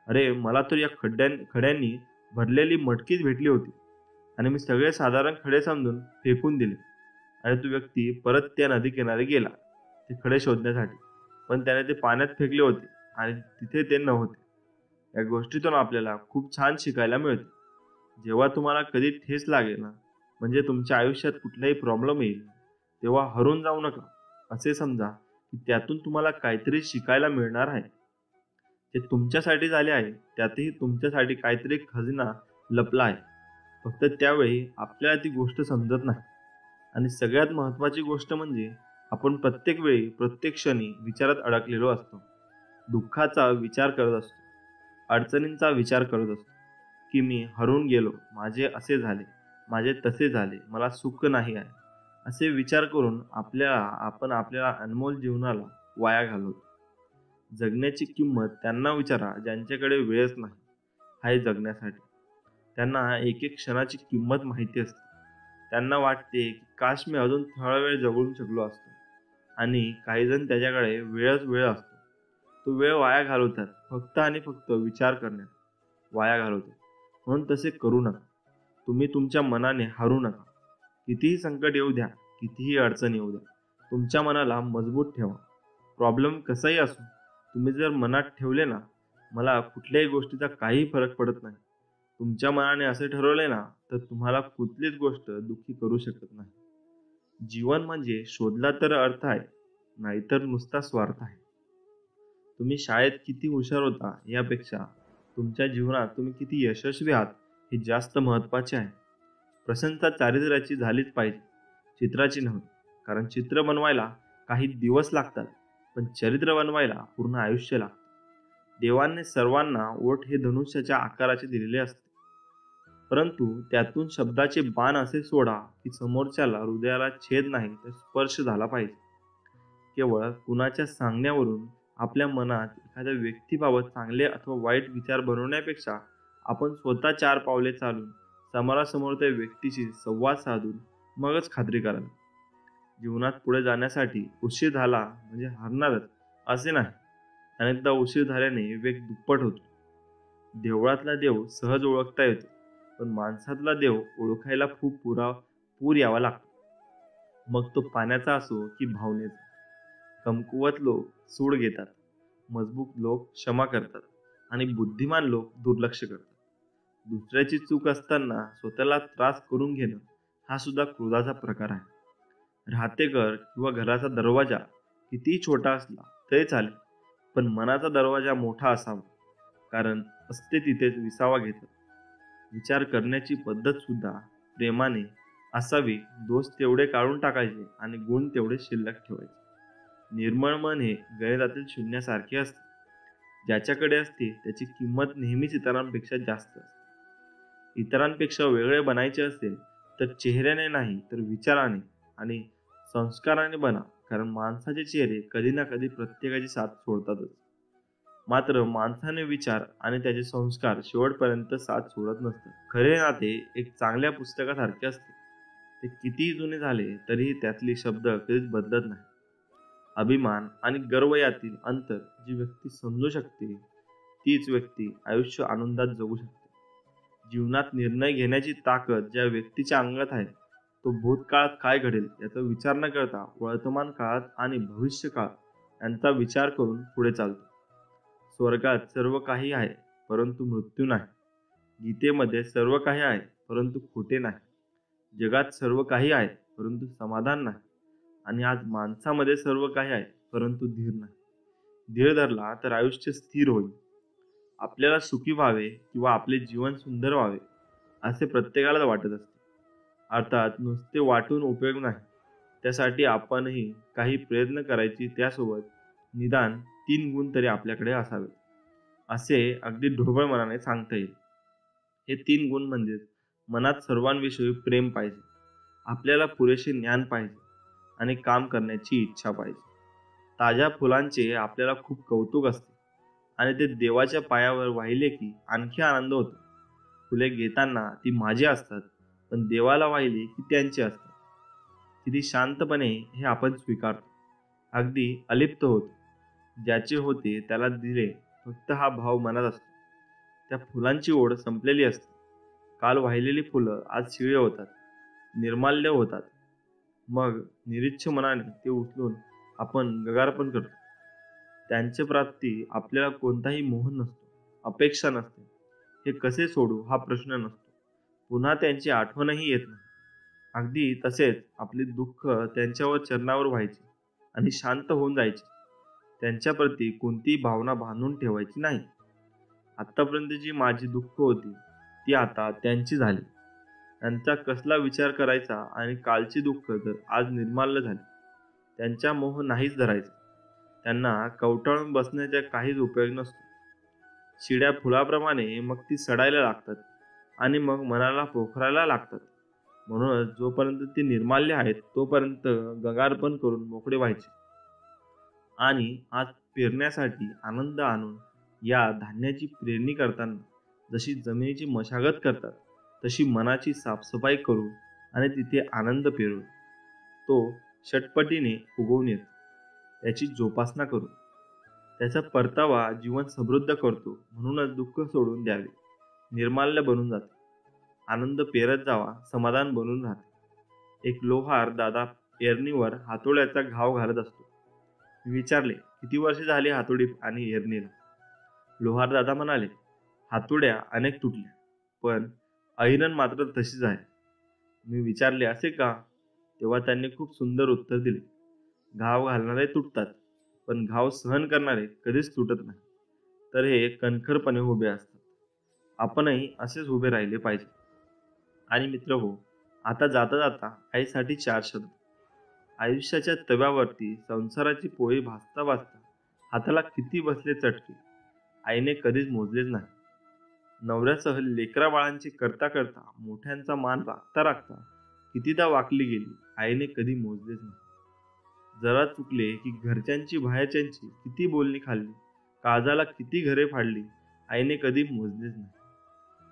अरे, मला तर या खड्यांनी भरलेली मटकीच भेटली होती आणि मी सगळे साधारण खडे समजून फेकून दिले आणि तो व्यक्ती परत त्या नदी किनारी गेला ते खडे शोधण्यासाठी. पण त्याने ते पाण्यात फेकले होते आणि तिथे ते नव्हते. या गोष्टीतून आपल्याला खूप छान शिकायला मिळते. जेव्हा तुम्हाला कधी ठेच लागेल ना, म्हणजे तुमच्या आयुष्यात कुठलाही प्रॉब्लेम येईल, तेव्हा हरून जाऊ नका. असे समजा की त्यातून तुम्हाला काहीतरी शिकायला मिळणार आहे. ते तुमच्यासाठी झाले आहे, त्यातही तुमच्यासाठी काहीतरी खजिना लपला आहे. फक्त त्यावेळी आपल्याला ती गोष्ट समजत नाही. आणि सगळ्यात महत्त्वाची गोष्ट म्हणजे आपण प्रत्येक वेळी, प्रत्येक क्षणी विचारात अडकलेलो असतो. दुःखाचा विचार करत असतो. अडचणींचा विचार करत असतो, की मी हरून गेलो, माझे असे झाले, माझे तसे झाले, मला सुख नाही आहे. असे विचार करून आपण आपल्या अनमोल जीवनाला वाया घालवतो. जगण्याची किंमत त्यांना विचारा ज्यांच्याकडे वेळच नाही आहे जगण्यासाठी. त्यांना एक एक क्षणाची किंमत माहिती असते. त्यांना वाटते की काश मी अजून थोडा वेळ जगू शकलो असतो. आणि काही जण त्याच्याकडे वेळच वेळ असतो. तो वेळ वाया घालवतात फक्त आणि फक्त विचार करण्यात वाया घालवतात. म्हणून तसे करू नका. तुम्ही तुमच्या मनाने हरू नका. कितीही संकट येऊ द्या, कितीही अडचण येऊ द्या, तुमच्या मनाला मजबूत ठेवा. प्रॉब्लेम कसाही असो, तुम्ही जर मनात ठेवले ना, मला कुठल्याही गोष्टीचा काही फरक पडत नाही. तुमच्या मनाने असे ठरवले ना, तर तुम्हाला कुठलीच गोष्ट दुःखी करू शकत नाही. जीवन म्हणजे शोधला तर अर्थ आहे, नाहीतर नुसता स्वार्थ आहे. तुम्ही शाळेत किती हुशार होता यापेक्षा तुमच्या जीवनात तुम्ही किती यशस्वी आहात हे जास्त महत्त्वाचे आहे. प्रशंसा चारित्र्याची झालीच पाहिजे, चित्राची नव्हे. कारण चित्र बनवायला काही दिवस लागतात, पण चरित्र बनवायला पूर्ण आयुष्य लागतं. देवाने सर्वांना ओठ हे धनुष्याच्या आकाराचे दिलेले असते. परंतु त्यातून शब्दाचे बाण असे सोडा की समोरच्याला हृदयाला छेद नाही तर स्पर्श झाला पाहिजे. केवळ कुणाच्या सांगण्यावरून आपल्या मनात एखाद्या व्यक्तीबाबत चांगले अथवा वाईट विचार बनवण्यापेक्षा आपण स्वतः 4 पावले चालून समोरासमोर त्या व्यक्तीशी संवाद साधून मगच खात्री करावी. जीवनात पुढे जाण्यासाठी उशीर झाला म्हणजे हरणारच असे नाही. अनेकदा उशीर झाल्याने वेग दुप्पट होतो. देवळातला देव सहज ओळखता येतो, पण माणसातला देव ओळखायला खूप पूर यावा लागतो. मग तो पाण्याचा असो की भावनेचा. कमकुवत लोक सूड घेतात, मजबूत लोक क्षमा करतात आणि बुद्धिमान लोक दुर्लक्ष करतात. दुसऱ्याची चूक असताना स्वतःला त्रास करून घेणं हा सुद्धा क्रोधाचा प्रकार आहे. राहतेकर किंवा घराचा दरवाजा कितीही छोटा असला तरी चालेल, पण मनाचा दरवाजा मोठा असावा. कारण असते तिथेच विसावा घेतात. विचार करण्याची पद्धत सुद्धा प्रेमाने असावी. दोष तेवढे काढून टाकायचे आणि गुण तेवढे शिल्लक ठेवायचे. निर्मळ मन हे गणितातील शून्यासारखे असते. ज्याच्याकडे असते त्याची किंमत नेहमीच इतरांपेक्षा जास्त असते. इतरांपेक्षा वेगळे बनायचे असेल तर चेहऱ्याने नाही तर विचाराने आणि संस्काराने बना. कारण माणसाचे चेहरे कधी ना कधी प्रत्येकाची साथ सोडतातच. मात्र माणसाने विचार आणि त्याचे संस्कार शेवटपर्यंत साथ सोडत नसतात. खरे नाते एक चांगल्या पुस्तकासारखे असते. ते कितीही जुने झाले तरीही त्यातले शब्द कधीच बदलत नाही. अभिमान आणि गर्व यातील अंतर जी व्यक्ती समजू शकते तीच व्यक्ती आयुष्य आनंदात जगू शकते. जीवनात निर्णय घेण्याची ताकद ज्या व्यक्तीच्या अंगात आहे, तो भूतकाळात काय घडेल याचा विचार न करता वर्तमान काळात आणि भविष्य काळ यांचा विचार करून पुढे चालतो. स्वर्गात सर्व काही आहे परंतु मृत्यू नाही. गीतेमध्ये सर्व काही आहे परंतु खोटे नाही. जगात सर्व काही आहे परंतु समाधान नाही. आणि आज माणसामध्ये सर्व काही आहे परंतु धीर नाही. धीर धरला तर आयुष्य स्थिर होईल. आपल्याला सुखी व्हावे किंवा आपले जीवन सुंदर व्हावे असे प्रत्येकाला वाटत असते. अर्थात नुसते वाटून उपयोग नाही. त्यासाठी आपणही काही प्रयत्न करायची. त्यासोबत निदान 3 गुण तरी आपल्याकडे असावेत असे अगदी ढोबळ मनाने सांगता येईल. हे 3 गुण म्हणजे मनात सर्वांविषयी प्रेम पाहिजे, आपल्याला पुरेसे ज्ञान पाहिजे आणि काम करण्याची इच्छा पाहिजे. ताज्या फुलांचे आपल्याला खूप कौतुक असते आणि ते देवाच्या पायावर वाहिले की आणखी आनंद होतो. फुले घेताना ती माझी असतात, पण देवाला वाहिली की त्यांची असतात. किती शांतपणे हे आपण स्वीकारतो, अगदी अलिप्त होतो. ज्याचे होते त्याला दिले, फक्त हा भाव मनात असतो. त्या फुलांची ओढ संपलेली असते. काल वाहिलेली फुलं आज शिळे होतात, निर्माल्य होतात. मग निरीच्छ मनाने ते उचलून आपण गगार्पण करतो. त्यांची प्राप्ती आपल्याला कोणताही मोह नसतो, अपेक्षा नसते. हे कसे सोडू हा प्रश्न नसतो. पुन्हा त्यांची आठवणही येत नाही. अगदी तसेच आपले दुःख त्यांच्यावर चरणावर व्हायचे आणि शांत होऊन जायचे. त्यांच्याप्रती कोणतीही भावना बांधून ठेवायची नाही. आत्तापर्यंत जी माझी दुःख होती ती आता त्यांची झाली. त्यांचा कसला विचार करायचा आणि कालची दुःख जर आज निर्माल्य झाली. त्यांचा मोह नाहीच धरायचा. त्यांना कवटाळून बसण्याचा काहीच उपयोग नसतो. शिड्या फुलाप्रमाणे मग ती सडायला लागतात आणि मग मनाला पोखरायला लागतात. म्हणूनच जोपर्यंत ती निर्माल्य आहेत तोपर्यंत गंगार्पण करून मोकळे व्हायचे. आणि आज पेरण्यासाठी आनंद आणून या धान्याची पेरणी करताना जशी जमिनीची मशागत करतात तशी मनाची साफसफाई करू आणि तिथे आनंद पेरू. तो षटपटीने उगवून येतो. त्याची जोपासना करू. त्याचा परतावा जीवन समृद्ध करतो. म्हणूनच दुःख सोडून द्यावे. निर्माल्य बनून जाते. आनंद पेरत जावा. समाधान बनून राहते. एक लोहार दादा एरणीवर हातोड्याचा घाव घालत असतो. मी विचारले, किती वर्षे झाली हातोडी आणि एरणीला? लोहार दादा म्हणाले, हातोड्या अनेक तुटल्या, पण ऐरण मात्र तशीच आहे. मी विचारले, असे का? तेव्हा त्यांनी खूप सुंदर उत्तर दिले. घाव घालणारे तुटतात, पण घाव सहन करणारे कधीच तुटत नाही. तर हे कणखरपणे उभे असतात. आपणही असेच उभे राहिले पाहिजे. आणि मित्र हो, आता जाता जाता आईसाठी 4 शब्द. आयुष्याच्या तव्यावरती संसाराची पोळी भाजता भाजता हाताला किती बसले चटके आईने कधीच मोजलेच नाही. नवऱ्यासह लेकरा बाळांची करता करता मोठ्यांचा मान राखता राखता कितीदा वाकली गेली आईने कधी मोजलेच नाही. जरा चुकले की घरच्यांची बाहेरच्यांची किती बोलणी खाल्ली, काळजाला किती घरे फाडली आईने कधी मोजलेच नाही.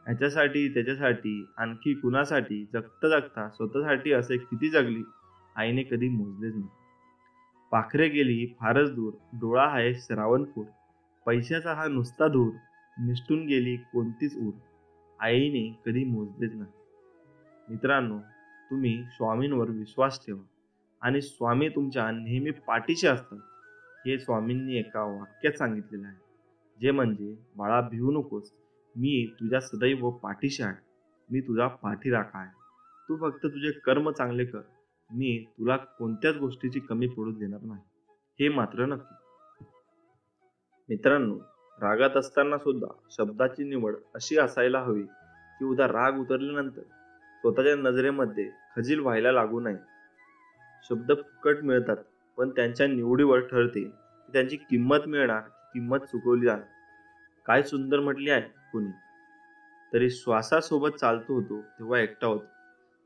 ह्याच्यासाठी त्याच्यासाठी आणखी कुणासाठी जगता जगता स्वतःसाठी असे किती जगली आईने कधी मोजलेच नाही. पाखरे गेली फारच दूर, डोळा आहे श्रावणपूर, पैशाचा हा नुसता धूर, निसटून गेली कोणतीच ऊर आईने कधी मोजलेच नाही. मित्रांनो, तुम्ही स्वामींवर विश्वास ठेवा आणि स्वामी तुमच्या नेहमी पाठीशी असतात. हे स्वामींनी एका वाक्यात सांगितलेलं आहे. जे म्हणजे, बाळा भिवू नकोस, मी तुझ्या सदैव पाठीशी आहे. मी तुझा पाठीराखा आहे. तू फक्त तुझे कर्म चांगले कर. मी तुला कोणत्याच गोष्टीची कमी पडू देणार नाही. हे मात्र नक्की. मित्रांनो, रागात असताना सुद्धा शब्दाची निवड अशी असायला हवी की उद्या राग उतरल्यानंतर स्वतःच्या नजरेमध्ये खजील व्हायला लागू नये. शब्द फुकट मिळतात, पण त्यांच्या निवडीवर ठरते की त्यांची किंमत मिळणार की किंमत चुकवली जाणार. काय सुंदर म्हटली आहे कुणी तरी, श्वासासोबत चालतो होतो तेव्हा एकटा होतो.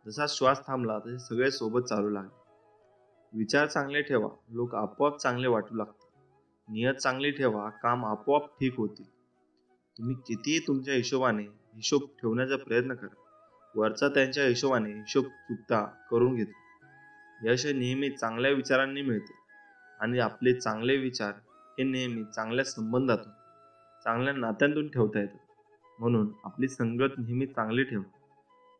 जसा श्वास थांबला तसे सगळे सोबत चालू लागले. विचार चांगले ठेवा, लोक आपोआप चांगले वाटू लागतात. नियत चांगली ठेवा, काम आपोआप ठीक होतील. तुम्ही कितीही तुमच्या हिशोबाने हिशोब ठेवण्याचा प्रयत्न करा, वरचा त्यांच्या हिशोबाने हिशोब चुकता करून घेतो. यश हे नेहमी चांगल्या विचारांनी मिळते आणि आपले चांगले विचार हे नेहमी चांगल्या संबंधातून, चांगल्या नात्यांतून ठेवता येतात. म्हणून आपली संगत नेहमी चांगली ठेवा.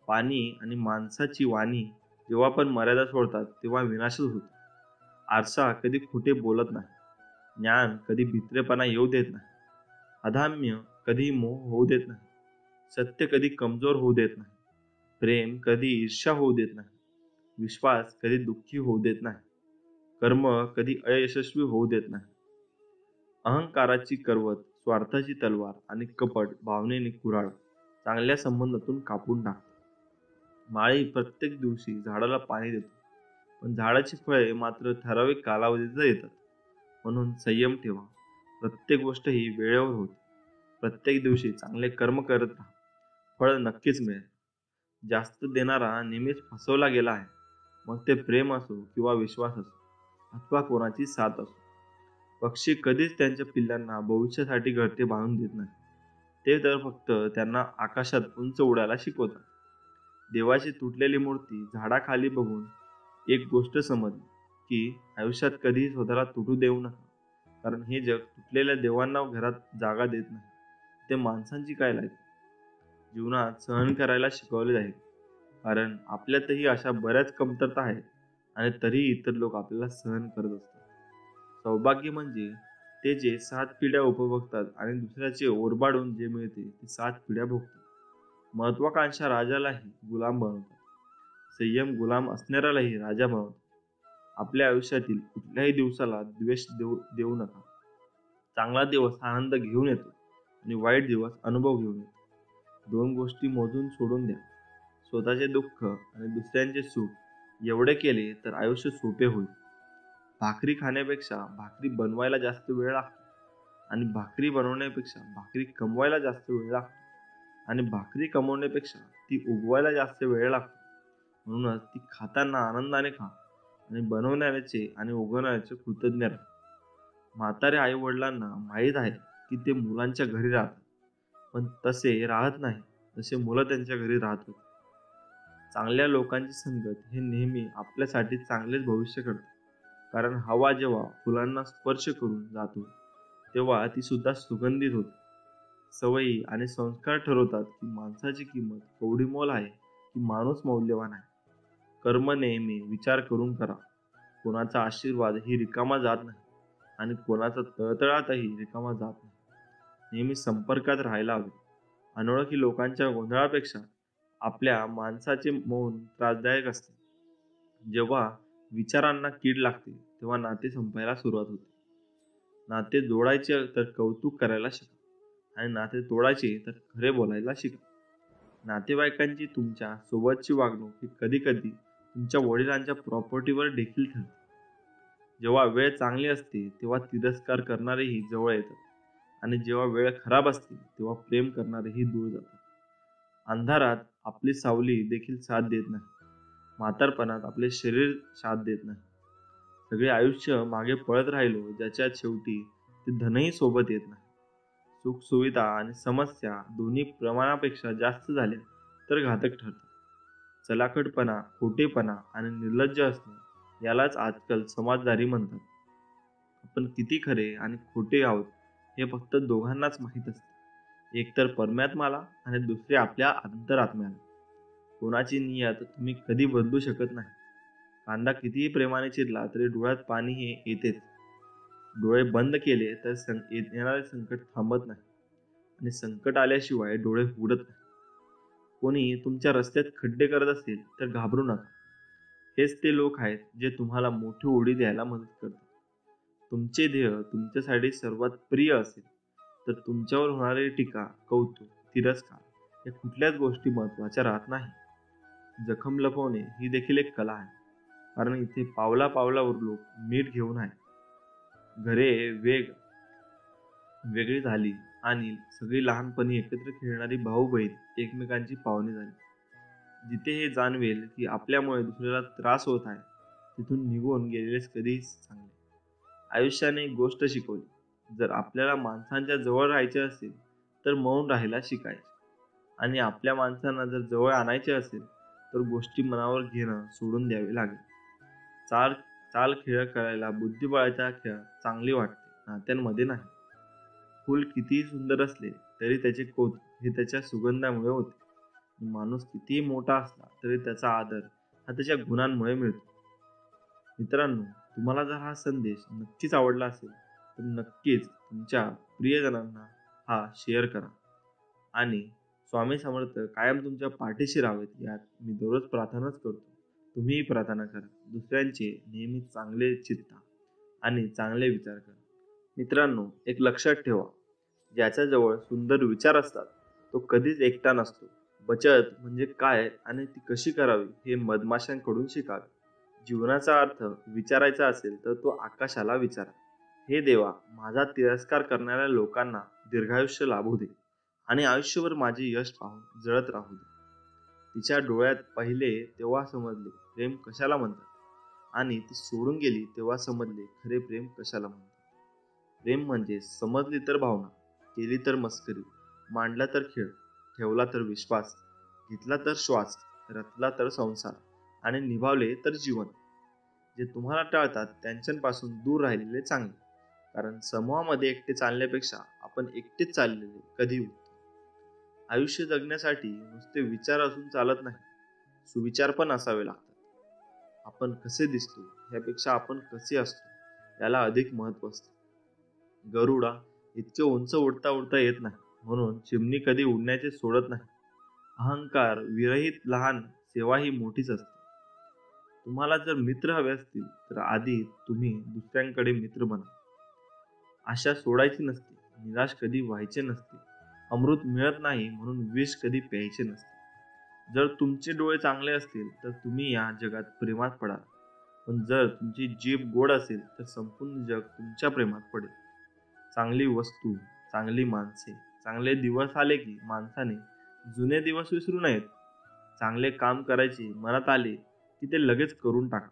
पाणी आणि माणसाची वाणी जेव्हा पण मर्यादा सोडतात तेव्हा विनाशच होतो. आरसा कधी खोटे बोलत नाही. ज्ञान कधी भित्रेपणा येऊ देत नाही. अधाम्य कधी मोह होऊ देत नाही. सत्य कधी कमजोर होऊ देत नाही. प्रेम कधी ईर्ष्या होऊ देत नाही. विश्वास कधी दुःखी होऊ देत नाही. कर्म कधी अयशस्वी होऊ देत नाही. अहंकाराची करवत, स्वार्थाची तलवार आणि कपट भावनेने कुऱ्हाड चांगल्या संबंधातून कापून टाकतात. माळी प्रत्येक दिवशी झाडाला पाणी देतो, पण झाडाची फळे मात्र ठराविक कालावधीतच येतात. म्हणून संयम ठेवा. प्रत्येक गोष्ट ही वेळेवर होते. प्रत्येक दिवशी चांगले कर्म करत राहा. फळ नक्कीच मिळेल. जास्त देणारा नेहमीच फसवला गेला आहे. मग ते प्रेम असो किंवा विश्वास असो अथवा कोणाची साथ असो. पक्षी कधीच त्यांच्या पिल्लांना भविष्यासाठी घरटे बांधून देत नाही. ते तर फक्त त्यांना आकाशात उंच उडायला शिकवतात. देवाची तुटलेली मूर्ती झाडाखाली बघून एक गोष्ट समजली की आयुष्यात कधीही स्वतःला तुटू देऊ नका. कारण हे जग तुटलेल्या देवांना घरात जागा देत नाही. ते माणसांची काय लायकी. जीवनात सहन करायला शिकवले जाईल. कारण आपल्यातही अशा बऱ्याच कमतरता आहेत आणि तरीही इतर लोक आपल्याला सहन करत असतात. सौभाग्य म्हणजे ते जे 7 पिढ्या उपभोगतात आणि दुसऱ्याचे ओरबाडून जे मिळते ते 7 पिढ्या भोगतात. महत्वाकांक्षा राजालाही गुलाम बनवतात. संयम गुलाम असणाऱ्यालाही राजा बनवतात. आपल्या आयुष्यातील कुठल्याही दिवसाला द्वेष देऊ नका. चांगला दिवस आनंद घेऊन येतो आणि वाईट दिवस अनुभव घेऊन येतो. 2 गोष्टी मोजून सोडून द्या. स्वतःचे दुःख आणि दुसऱ्यांचे सुख एवढे केले तर आयुष्य सोपे होईल. भाकरी खाण्यापेक्षा भाकरी बनवायला जास्त वेळ लागतो आणि भाकरी बनवण्यापेक्षा भाकरी कमवायला जास्त वेळ लागतो आणि भाकरी कमवण्यापेक्षा ती उगवायला जास्त वेळ लागतो. म्हणूनच ती खाताना आनंदाने खा आणि बनवणाऱ्याचे आणि उगवणाऱ्याचे कृतज्ञ राहा. म्हाताऱ्या आई वडिलांना माहीत आहे की ते मुलांच्या घरी राहतात, पण तसे राहत नाही जसे मुलं त्यांच्या घरी राहत होते. चांगल्या लोकांची संगत हे नेहमी आपल्यासाठी चांगलेच भविष्य करते. कारण हवा जेव्हा फुलांना स्पर्श करून जातो तेव्हा ती सुद्धा सुगंधित होते. सवयी आणि संस्कार ठरवतात की माणसाची किंमत कवडीमोल आहे की माणूस मौल्यवान आहे. कर्म नेहमी विचार करून करा. कोणाचा आशीर्वाद ही रिकामा जात नाही आणि कोणाचा तळतळातही रिकामा जात नाही. नेहमी संपर्कात राहायला हवे. अनोळखी लोकांच्या गोंधळापेक्षा आपल्या माणसाचे मौन त्रासदायक असते. जेव्हा विचारांना कीड लागते तेव्हा नाते संपायला सुरुवात होते. नाते जोडायचे तर कौतुक करायला शिका आणि नाते तोडायचे तर खरे बोलायला शिका. नातेवाईकांची तुमच्या सोबतची वागणूक ही कधी कधी तुमच्या वडिलांच्या प्रॉपर्टीवर देखील ठरते. जेव्हा वेळ चांगली असते तेव्हा तिरस्कार करणारेही जवळ येतात आणि जेव्हा वेळ खराब असते तेव्हा प्रेम करणारेही दूर जातात. अंधारात आपली सावली देखील साथ देत नाही. म्हातारपणात आपले शरीर साथ देत नाही. सगळे आयुष्य मागे पळत राहिलो ज्याच्या शेवटी ते धनही सोबत येत नाही. सुख सुविधा आणि समस्या दोन्ही प्रमाणापेक्षा जास्त झाल्या तर घातक ठरतात. चलाखटपणा, खोटेपणा आणि निर्लज्ज असणे यालाच आजकाल समाजदारी म्हणतात. आपण किती खरे आणि खोटे आहोत हे फक्त दोघांनाच माहीत असते. एक तर परमात्म्याला आणि दुसरे आपल्या अंतरात्म्याला. कोणाची नियत तुम्ही कधी बदलू शकत नाही. कांदा कितीही प्रेमाने चिरला तरी डोळ्यात पाणी हे येतेच. डोळे बंद केले तर येणारे संकट थांबत नाही आणि संकट आल्याशिवाय डोळे उघडत नाही. कोणी तुमच्या रस्त्यात खड्डे करत असेल तर घाबरू नका. हेच ते लोक आहेत जे तुम्हाला मोठी उडी द्यायला मदत करतात. तुमचे ध्येय तुमच्यासाठी सर्वात प्रिय असेल तर तुमच्यावर होणारी टीका, कौतुक, तिरस्कार या कुठल्याच गोष्टी महत्वाच्या राहत नाही. जखम लपवणे ही देखील एक कला आहे. कारण इथे पावला पावलावर लोक मीठ घेऊन आहेत. घरे वेगळी झाली आणि सगळी लहानपणी एकत्र खेळणारी भाऊ बहीण एकमेकांची पाहुणे झाली. जिथे हे जाणवेल की आपल्यामुळे दुसऱ्याला त्रास होत आहे तिथून निघून गेलेलेच कधीच चांगले. आयुष्याने एक गोष्ट शिकवली. जर आपल्याला माणसांच्या जवळ राहायचे असेल तर मौन राहायला शिकायचे आणि आपल्या माणसांना जर जवळ आणायचे असेल तर गोष्टी मनावर घेणं सोडून द्यावे लागेल. चाल चाल खेळ करायला बुद्धिबळाच्या खेळ चांगली वाटते, नात्यांमध्ये नाही. फूल कितीही सुंदर असले तरी त्याचे कौतुक हे त्याच्या सुगंधामुळे होते. माणूस कितीही मोठा असला तरी त्याचा आदर हा त्याच्या गुणांमुळे मिळतो. मित्रांनो, तुम्हाला जर हा संदेश नक्कीच आवडला असेल तर नक्कीच तुमच्या प्रियजनांना हा शेअर करा आणि स्वामी समर्थ कायम तुमच्या पाठीशी राहावेत यात मी दररोज प्रार्थनाच करतो. तुम्हीही प्रार्थना करा. दुसऱ्यांचे नेहमी चांगले चित्ता आणि चांगले विचार करा. मित्रांनो, एक लक्षात ठेवा, ज्याच्याजवळ सुंदर विचार असतात तो कधीच एकटा नसतो. बचत म्हणजे काय आणि ती कशी करावी हे मधमाशांकडून शिकावे. जीवनाचा अर्थ विचारायचा असेल तर तो आकाशाला विचारा. हे देवा, माझा तिरस्कार करणाऱ्या लोकांना दीर्घायुष्य लाभू दे आणि आयुष्यभर माझे यश पाहून जळत राहू दे. तिच्या डोळ्यात पाहिले तेव्हा समजले प्रेम कशाला म्हणतात आणि ती सोडून गेली तेव्हा समजले खरे प्रेम कशाला म्हणतात. प्रेम म्हणजे समजली तर भावना, केली तर मस्करी, मांडला तर खेळ, ठेवला तर विश्वास, घेतला तर श्वास, रचला तर संसार आणि निभावले तर जीवन. जे तुम्हाला टाळतात त्यांच्यापासून दूर राहिलेले चांगले. कारण समूहामध्ये एकटे चालण्यापेक्षा आपण एकटेच चाललेले कधी उत्तम. आयुष्य जगण्यासाठी नुसते विचार असून चालत नाही, सुविचार पण असावे लागतात. आपण कसे दिसतो यापेक्षा आपण कसे असतो याला अधिक महत्व असते. गरुडा इतके उंच उडता उडता येत नाही, म्हणून चिमणी कधी उडण्याचे सोडत नाही. अहंकार विरहित लहान सेवा ही मोठीच असते. तुम्हाला जर मित्र हवे असतील तर आधी तुम्ही दुसऱ्यांकडे मित्र बना. आशा सोडायची नसते, निराश कधी व्हायचे नसते. अमृत मिळत नाही म्हणून विष कधी प्यायचे नसते. जर तुमचे डोळे चांगले असतील तर तुम्ही या जगात प्रेमात पडाल, पण जर तुमची जीभ गोड असेल तर संपूर्ण जग तुमच्या प्रेमात पडेल. चांगली वस्तू, चांगली माणसे, चांगले दिवस आले की माणसाने जुने दिवस विसरू नयेत. चांगले काम करायचे मनात आले की ते लगेच करून टाका.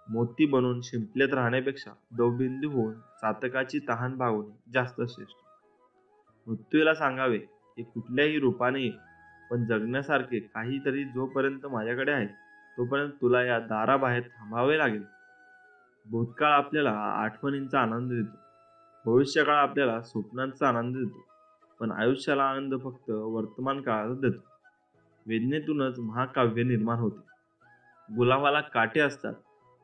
मोती बनून शिंपलेत राहण्यापेक्षा दवबिंदू होऊन चातकाची तहान भागवणे जास्त श्रेष्ठ. मृत्यूला सांगावे हे कुठल्याही रूपाने ये, पण जगण्यासारखे काहीतरी जोपर्यंत माझ्याकडे आहे तोपर्यंत तुला या दाराबाहेर थांबावे लागेल. भूतकाळ आपल्याला आठवणींचा आनंद देतो, भविष्यकाळ आपल्याला स्वप्नांचा आनंद देतो, पण आयुष्याला आनंद फक्त वर्तमान काळात देतो. वेदनेतूनच महाकाव्य निर्माण होते. गुलाबाला काटे असतात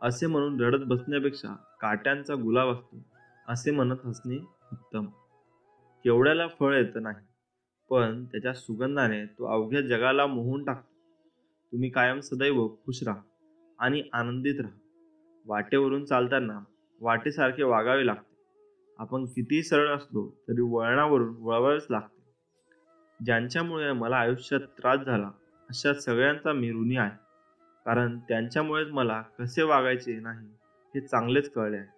असे म्हणून रडत बसण्यापेक्षा काट्यांचा गुलाब असतो असे म्हणत हसणे उत्तम. केवड्याला फळ येत नाही, पण त्याच्या सुगंधाने तो अवघ्या जगाला मोहून टाकतो. तुम्ही कायम सदैव खुश राहा आणि आनंदित राहा. वाटेवरून चालताना वाटेसारखे वागावे लागते. आपण कितीही सरळ असलो तरी वळणावरून वळवावेच लागते. ज्यांच्यामुळे मला आयुष्यात त्रास झाला अशा सगळ्यांचा मी ऋणी आहे, कारण त्यांच्यामुळेच मला कसे वागायचे नाही हे चांगलेच कळले आहे.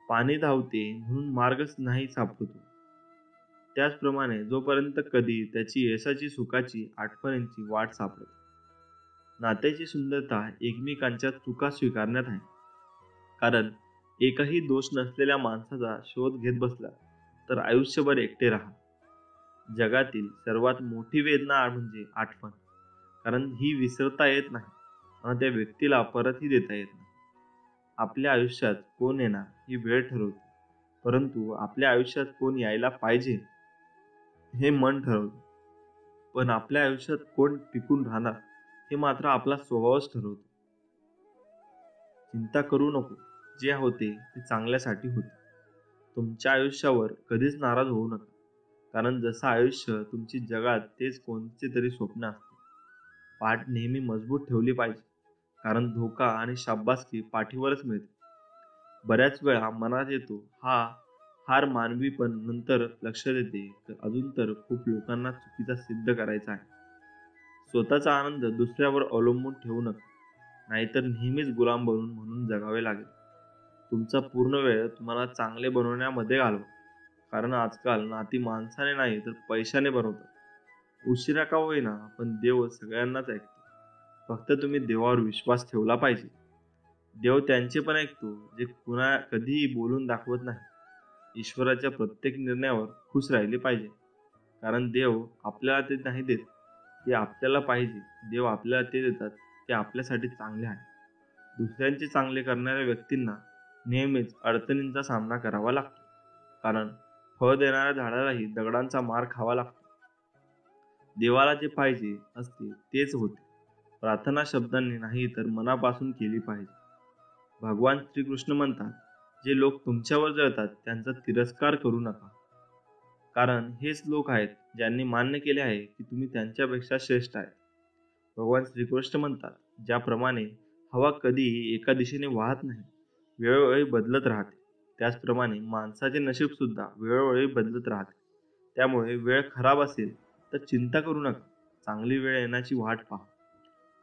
पाणी धावते म्हणून मार्गच नाही सापडतो, त्याचप्रमाणे जोपर्यंत कधी त्याची यशाची सुखाची आठवणींची वाट सापडत. नात्याची सुंदरता एकमेकांच्या चुका स्वीकारण्यात आहे, कारण एकही दोष नसलेल्या माणसाचा शोध घेत बसला तर आयुष्यभर एकटे राहा. जगातील सर्वात मोठी वेदना म्हणजे आठवण, कारण ही विसरता येत नाही आणि त्या व्यक्तीला परतही देता येत नाही. आपल्या आयुष्यात कोण येणार ही वेळ ठरवते, परंतु आपल्या आयुष्यात कोण यायला पाहिजे हे मन ठरवतं. पण आपल्या आयुष्यात कोण टिकून राहणार हे मात्र आपला स्वभावच ठरवतो. चिंता करू नको, जे होते ते चांगल्यासाठी होते. तुमच्या आयुष्यावर कधीच नाराज होऊ नका, कारण जसं आयुष्य तुमची जगात तेच कोणते तरी स्वप्न असते. पाठ नेहमी मजबूत ठेवली पाहिजे, कारण धोका आणि शाब्बासकी पाठीवरच मिळते. बऱ्याच वेळा मनात येतो हा हार मानवी, पण नंतर लक्षात येते अजून तर खूप लोकांना चुकीचा सिद्ध करायचा आहे. स्वतःचा आनंद दुसऱ्यावर अवलंबून ठेवू नका, नाहीतर नेहमीच गुलाम बनून म्हणून जगावे लागेल. तुमचा पूर्ण वेळ तुम्हाला चांगले बनवण्यामध्ये घालवा, कारण आजकाल नाती माणसाने नाही तर पैशाने बनवतात. उशिरा का होईना पण देव सगळ्यांनाच ऐकतो. फक्त तुम्ही देवावर विश्वास ठेवला पाहिजे. देव त्यांचे पण ऐकतो जे कुणा कधीही बोलून दाखवत नाही. ईश्वराच्या प्रत्येक निर्णयावर खुश राहिले पाहिजे, कारण देव आपल्याला ते नाही देत, ते आपल्याला पाहिजे. देव आपल्याला ते देतात ते आपल्यासाठी चांगले आहे. दुसऱ्यांचे चांगले करणाऱ्या व्यक्तींना नेहमीच अडचणींचा सामना करावा लागतो, कारण फळ देणाऱ्या झाडालाही दगडांचा मार खावा लागतो. देवाला जे पाहिजे असते तेच होते. प्रार्थना शब्दांनी नाही तर मनापासून केली पाहिजे. भगवान श्रीकृष्ण म्हणतात, जे लोक तुमच्यावर जळतात त्यांचा तिरस्कार करू नका, कारण हेच लोक आहेत ज्यांनी मान्य केले आहे की तुम्ही त्यांच्यापेक्षा श्रेष्ठ आहेत. भगवान श्रीकृष्ण म्हणतात, ज्याप्रमाणे हवा कधी एका दिशेने वाहत नाही, वेळोवेळी बदलत राहते, त्याचप्रमाणे माणसाचे नशीब सुद्धा वेळोवेळी बदलत राहते. त्यामुळे वेळ खराब असेल तर चिंता करू नका, चांगली वेळ येण्याची वाट पहा.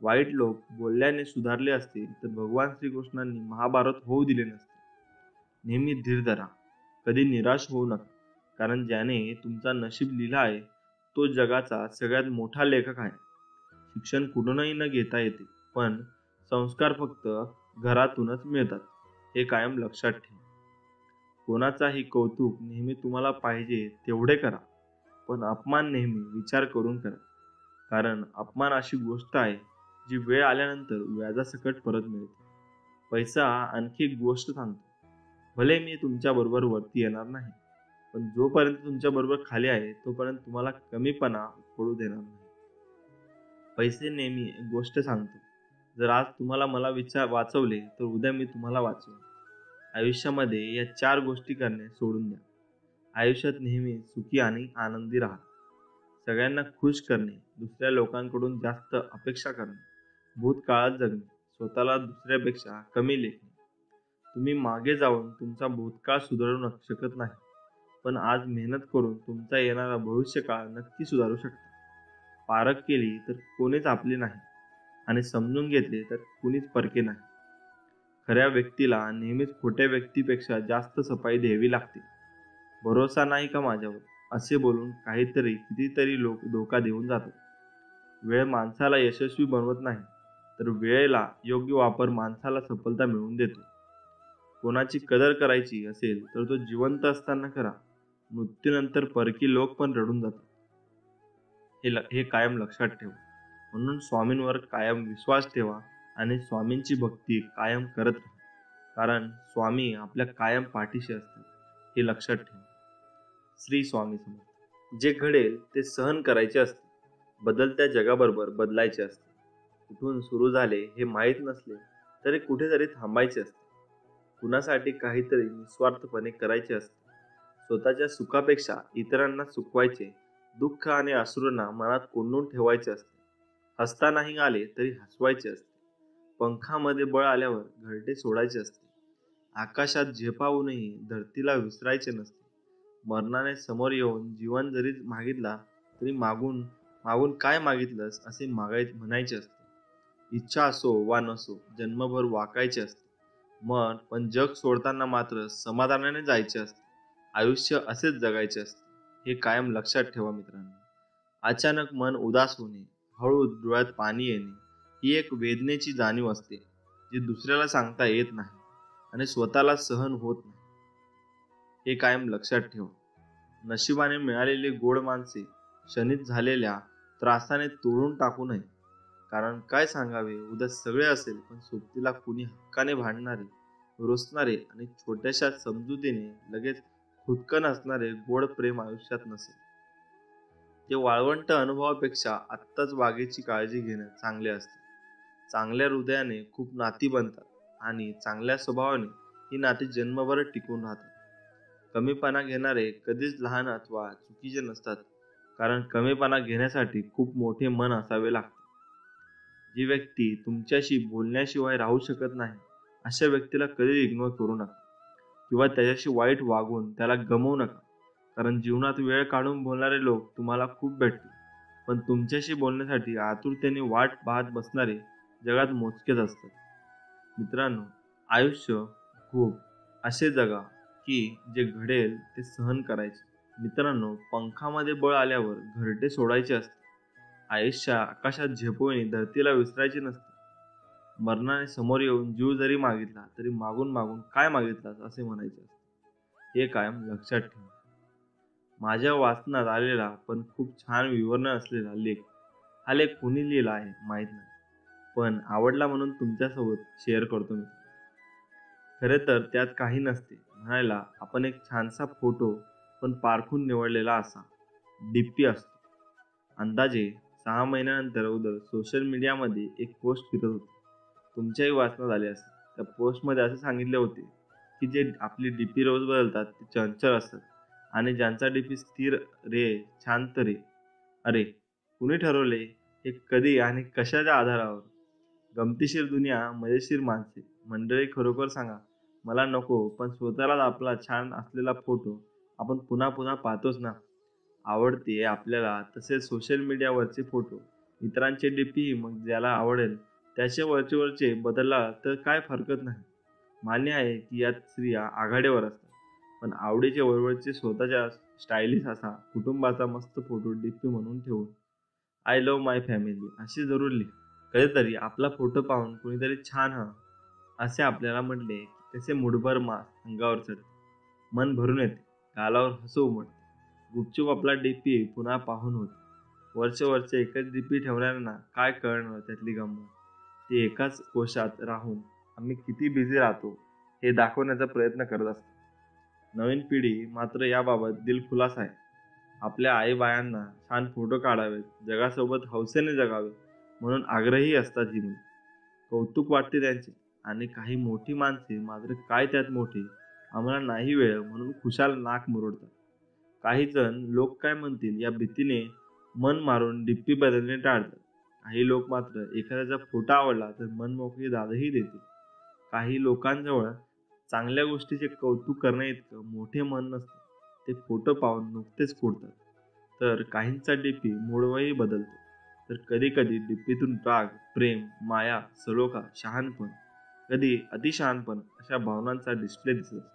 वाईट लोक बोलल्याने सुधारले असते तर भगवान श्रीकृष्णांनी महाभारत होऊ दिले नसते. नेहमी धीर धरा, कधी निराश होऊ नका, कारण ज्याने तुमचा नशीब लिहिला आहे तो जगाचा सगळ्यात मोठा लेखक आहे. शिक्षण कुठूनही न घेता येते, पण संस्कार फक्त घरातूनच मिळतात, हे कायम लक्षात ठेवा. कोणाचाही कौतुक नेहमी तुम्हाला पाहिजे तेवढे करा, पण अपमान नेहमी विचार करून करा, कारण अपमान अशी गोष्ट आहे जी वेळ आल्यानंतर व्याजासकट परत मिळते. पैसा आणखी एक गोष्ट सांगतो, भले मी तुमच्या बरोबर वरती येणार नाही, पण जोपर्यंत तुमच्या बरोबर खाली आहे तोपर्यंत तुम्हाला कमीपणा पडू देणार नाही. पैसे नेहमी एक गोष्ट सांगतो, जर आज तुम्हाला मला वाचवले तर उद्या मी तुम्हाला वाचवेन. आयुष्यामध्ये या 4 गोष्टी करणे सोडून द्या. आयुष्यात नेहमी सुखी आणि आनंदी राहा. सगळ्यांना खुश करणे, दुसऱ्या लोकांकडून जास्त अपेक्षा करणे, भूतकाळात जगणे, स्वतःला दुसऱ्यापेक्षा कमी लेखणे. तुम्ही मागे जाऊन तुमचा भूतकाळ सुधारू शकत नाही, पण आज मेहनत करून तुमचा येणारा भविष्यकाळ नक्की सुधारू शकता. पारख केली तर कोणीच आपले नाही आणि समजून घेतले तर कुणीच परके नाही. खऱ्या व्यक्तीला नेहमीच खोट्या व्यक्तीपेक्षा जास्त सफाई द्यावी लागते. भरोसा नाही का माझ्यावर असे बोलून कितीतरी लोक धोका देऊन जातात. वेळ माणसाला यशस्वी बनवत नाही, तर वेळेला योग्य वापर माणसाला सफलता मिळवून देतो. कोणाची कदर करायची असेल तर तो जिवंत असताना करा. मृत्यूनंतर परकी लोक पण रडून जातात. हे कायम लक्षात ठेवा. म्हणून स्वामींवर कायम विश्वास ठेवा आणि स्वामींची भक्ती कायम करत राहा. कारण स्वामी आपल्या कायम पाठीशी असतात, हे लक्षात ठेवा. श्री स्वामी समर्थ. जे घडेल ते सहन करायचे असते. बदलत्या जगाबरोबर बदलायचे असते. कुठून सुरू झाले हे माहीत नसले तरी कुठेतरी थांबायचे असते. कुणासाठी काहीतरी निस्वार्थपणे करायचे असते. स्वतःच्या सुखापेक्षा इतरांना सुखवायचे. दुःख आणि अश्रूंना मनात कोंडून ठेवायचे असते. हसता नाही आले तरी हसवायचे असते. पंखामध्ये बळ आल्यावर घरटे सोडायचे असते. आकाशात झेपावूनही धरतीला विसरायचे नसते. मरणाने समोर येऊन जीवन जरी मागितला तरी मागून मागून काय मागितलंस असे म्हणायचे असते. इच्छा असो वा नसो जन्मभर वाकायचे असते. पण जग सोडताना मात्र समाधानाने जायचे असते. आयुष्य असेच जगायचे असते, हे कायम लक्षात ठेवा मित्रांनो. अचानक मन उदास होणे, हळू डोळ्यात पाणी येणे ही एक वेदनेची जाणीव असते, जी दुसऱ्याला सांगता येत नाही आणि स्वतःला सहन होत नाही. हे कायम लक्षात ठेवा. नशिबाने मिळालेली गोड माणसे क्षणिक झालेल्या त्रासाने तोडून टाकू नये. कारण काय सांगावे, उद्या सगळे असेल पण सोबतीला कुणी हक्काने भांडणारे, रुसणारे आणि छोट्याशा समजुतीने लगेच खुदकन असणारे गोड प्रेम आयुष्यात नसेल. ते वाळवंट अनुभवापेक्षा आत्ताच वाघेची काळजी घेणं चांगले असते. चांगल्या हृदयाने खूप नाती बनतात आणि चांगल्या स्वभावाने ही नाती जन्मभर टिकून राहतात. कमीपणा घेणारे कधीच लहान अथवा चुकीचे नसतात, कारण कमीपणा घेण्यासाठी खूप मोठे मन असावे लागते. जी व्यक्ती तुमच्याशी बोलण्याशिवाय राहू शकत नाही, अशा व्यक्तीला कधी इग्नोर करू नका किंवा त्याच्याशी वाईट वागून त्याला गमवू नका. कारण जीवनात वेळ काढून बोलणारे लोक तुम्हाला खूप भेटतील, पण तुमच्याशी बोलण्यासाठी आतुरतेने वाट पाहत बसणारे जगात मोजकेच असतात. मित्रांनो, आयुष्य खूप असे जगा की जे घडेल ते सहन करायचे. मित्रांनो, पंखामध्ये बळ आल्यावर घरटे सोडायचे असते. आयुष्य आकाशात झेपवणे धरतीला विसरायचे नसते. मरणाने समोर येऊन जीव जरी मागितला तरी मागून मागून काय मागितलास असे म्हणायचे असते. हे कायम लक्षात ठेवा. माझ्या वाचनात आलेला पण खूप छान विवरण असलेला लेख, हा लेख कुणी लिहिला आहे माहीत नाही, पण आवडला म्हणून तुमच्यासोबत शेअर करतो मी. खरे तर त्यात काही नसते म्हणायला, आपण एक छानसा फोटो पण पारखून निवडलेला असा डीपी असतो. अंदाजे 6 महिन्यानंतर अगोदर सोशल मीडियामध्ये एक पोस्ट फिरत होती. तुमच्याही वाचनात आले असेल. त्या पोस्टमध्ये असे सांगितले होते की जे आपली डीपी रोज बदलतात ते चंचल असतात आणि ज्यांचा डीपी स्थिर रे, शांत रे. अरे, कुणी ठरवले हे कधी आणि कशाच्या आधारावर? गमतीशीर दुनिया, मजेशीर माणसे. मंडळी, खरोखर सांगा, मला नको, पण स्वतःलाच आपला छान असलेला फोटो आपण पुन्हा पुन्हा पाहतोच ना. आवडते आपल्याला तसेच सोशल मीडियावरचे फोटो, इतरांचे डीपी, मग ज्याला आवडेल त्याचे वरचे बदलला तर काय फरकत नाही. मान्य आहे की यात स्त्रिया आघाडीवर असतात, पण आवडीचे वरवरचे स्वतःच्या स्टायलिश असा कुटुंबाचा मस्त फोटो डीपी म्हणून ठेवून आय लव्ह माय फॅमिली अशी जरूर लिहा. कधीतरी आपला फोटो पाहून कुणीतरी छान असे आपल्याला म्हटले की त्याचे मुठभर मास अंगावर चढते, मन भरून येते, गालावर हसू उमटते. गुपचूप आपला डीपी पुन्हा पाहून होते. वरचे एकच डीपी ठेवणाऱ्यांना काय कळणार त्यातली गंमत. ते एकाच कोशात राहून आम्ही किती बिझी राहतो हे दाखवण्याचा प्रयत्न करत असतो. नवीन पिढी मात्र याबाबत दिलखुलास आहे. आपल्या आई-बायांना छान फोटो काढावेत, जगासोबत हौसेने जगावे म्हणून आग्रही असतात ही मुले. कौतुक वाटते त्यांचे आणि काही मोठी माणसे मात्र काय त्यात मोठे, आम्हाला नाही वेळ म्हणून खुशाल नाक मुरडतात. काही जण लोक काय म्हणतील या भीतीने मन मारून डिप्पी बदलणे टाळतात. काही लोक मात्र एखाद्याचा फोटो आवडला तर मनमोकळी दादही देतील. काही लोकांजवळ चांगल्या गोष्टीचे कौतुक करण्याइतकं मोठे मन नसतं. ते फोटो पाहून नुकतेच फुटतात. तर काहींचा डीपी मूडवही बदलतो. तर कधी कधी डीपीतून राग, प्रेम, माया, सलोखा, शहाणपण, कधी अतिशहाणपण अशा भावनांचा डिस्प्ले दिसत असतो.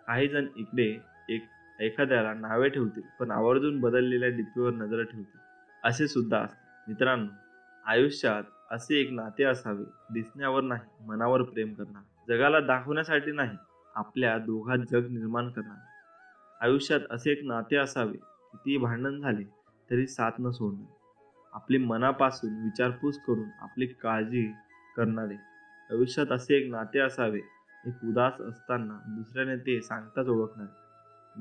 काही जण इकडे एक एखाद्याला नावे ठेवतील पण आवर्जून बदललेल्या डीपीवर नजर ठेवतील. असे सुद्धा असते. मित्रांनो, आयुष्यात असे एक नाते असावे, दिसण्यावर नाही मनावर प्रेम करणार, जगाला दाखवण्यासाठी नाही आपल्या दोघात जग निर्माण करणार. आयुष्यात असे एक नाते असावे, किती भांडण झाले तरी साथ न सोडणारे, आपली मनापासून विचारपूस करून आपली काळजी करणारे. आयुष्यात असे एक नाते असावे, एक उदास असताना दुसऱ्याने ते सांगताच ओळखणारे,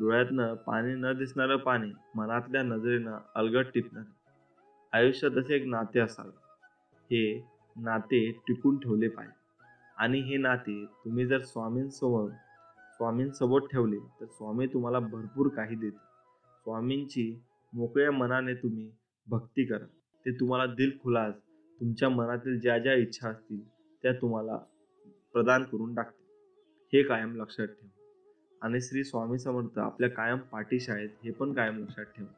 डोळ्यातनं पाणी न दिसणारं पाणी मनातल्या नजरेनं अलगद टिपणारे. आयुष्यात असे एक नाते असावे, हे नाते टिकून ठेवले पाहिजे. आणि हे नाते तुम्ही जर स्वामींसोबत ठेवले तर स्वामी तुम्हाला भरपूर काही देतील. स्वामींची मोकळ्या मनाने तुम्ही भक्ती करा, ते तुम्हाला दिलखुलास तुमच्या मनातील ज्या ज्या इच्छा असतील त्या तुम्हाला प्रदान करून टाकतील. हे कायम लक्षात ठेवा. आणि श्री स्वामी समर्थ आपल्या कायम पाठीशी आहेत हे पण कायम लक्षात ठेवा.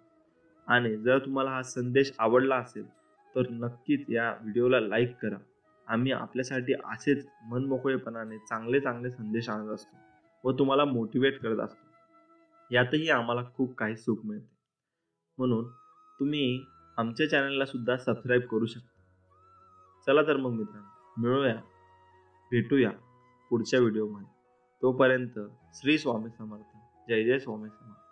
आणि जर तुम्हाला हा संदेश आवडला असेल तर नक्कीच या व्हिडिओला लाईक करा. आम्ही आपल्यासाठी असेच मनमोकळेपणाने चांगले चांगले संदेश आणत असतो व तुम्हाला मोटिवेट करत असतो. यातही आम्हाला खूप काही सुख मिळते. म्हणून तुम्ही आमच्या चॅनलला सुद्धा सबस्क्राईब करू शकता. चला तर मग मित्रांनो, मिळूया, भेटूया पुढच्या व्हिडिओमध्ये. तोपर्यंत श्री स्वामी समर्थ. जय जय स्वामी समर्थ.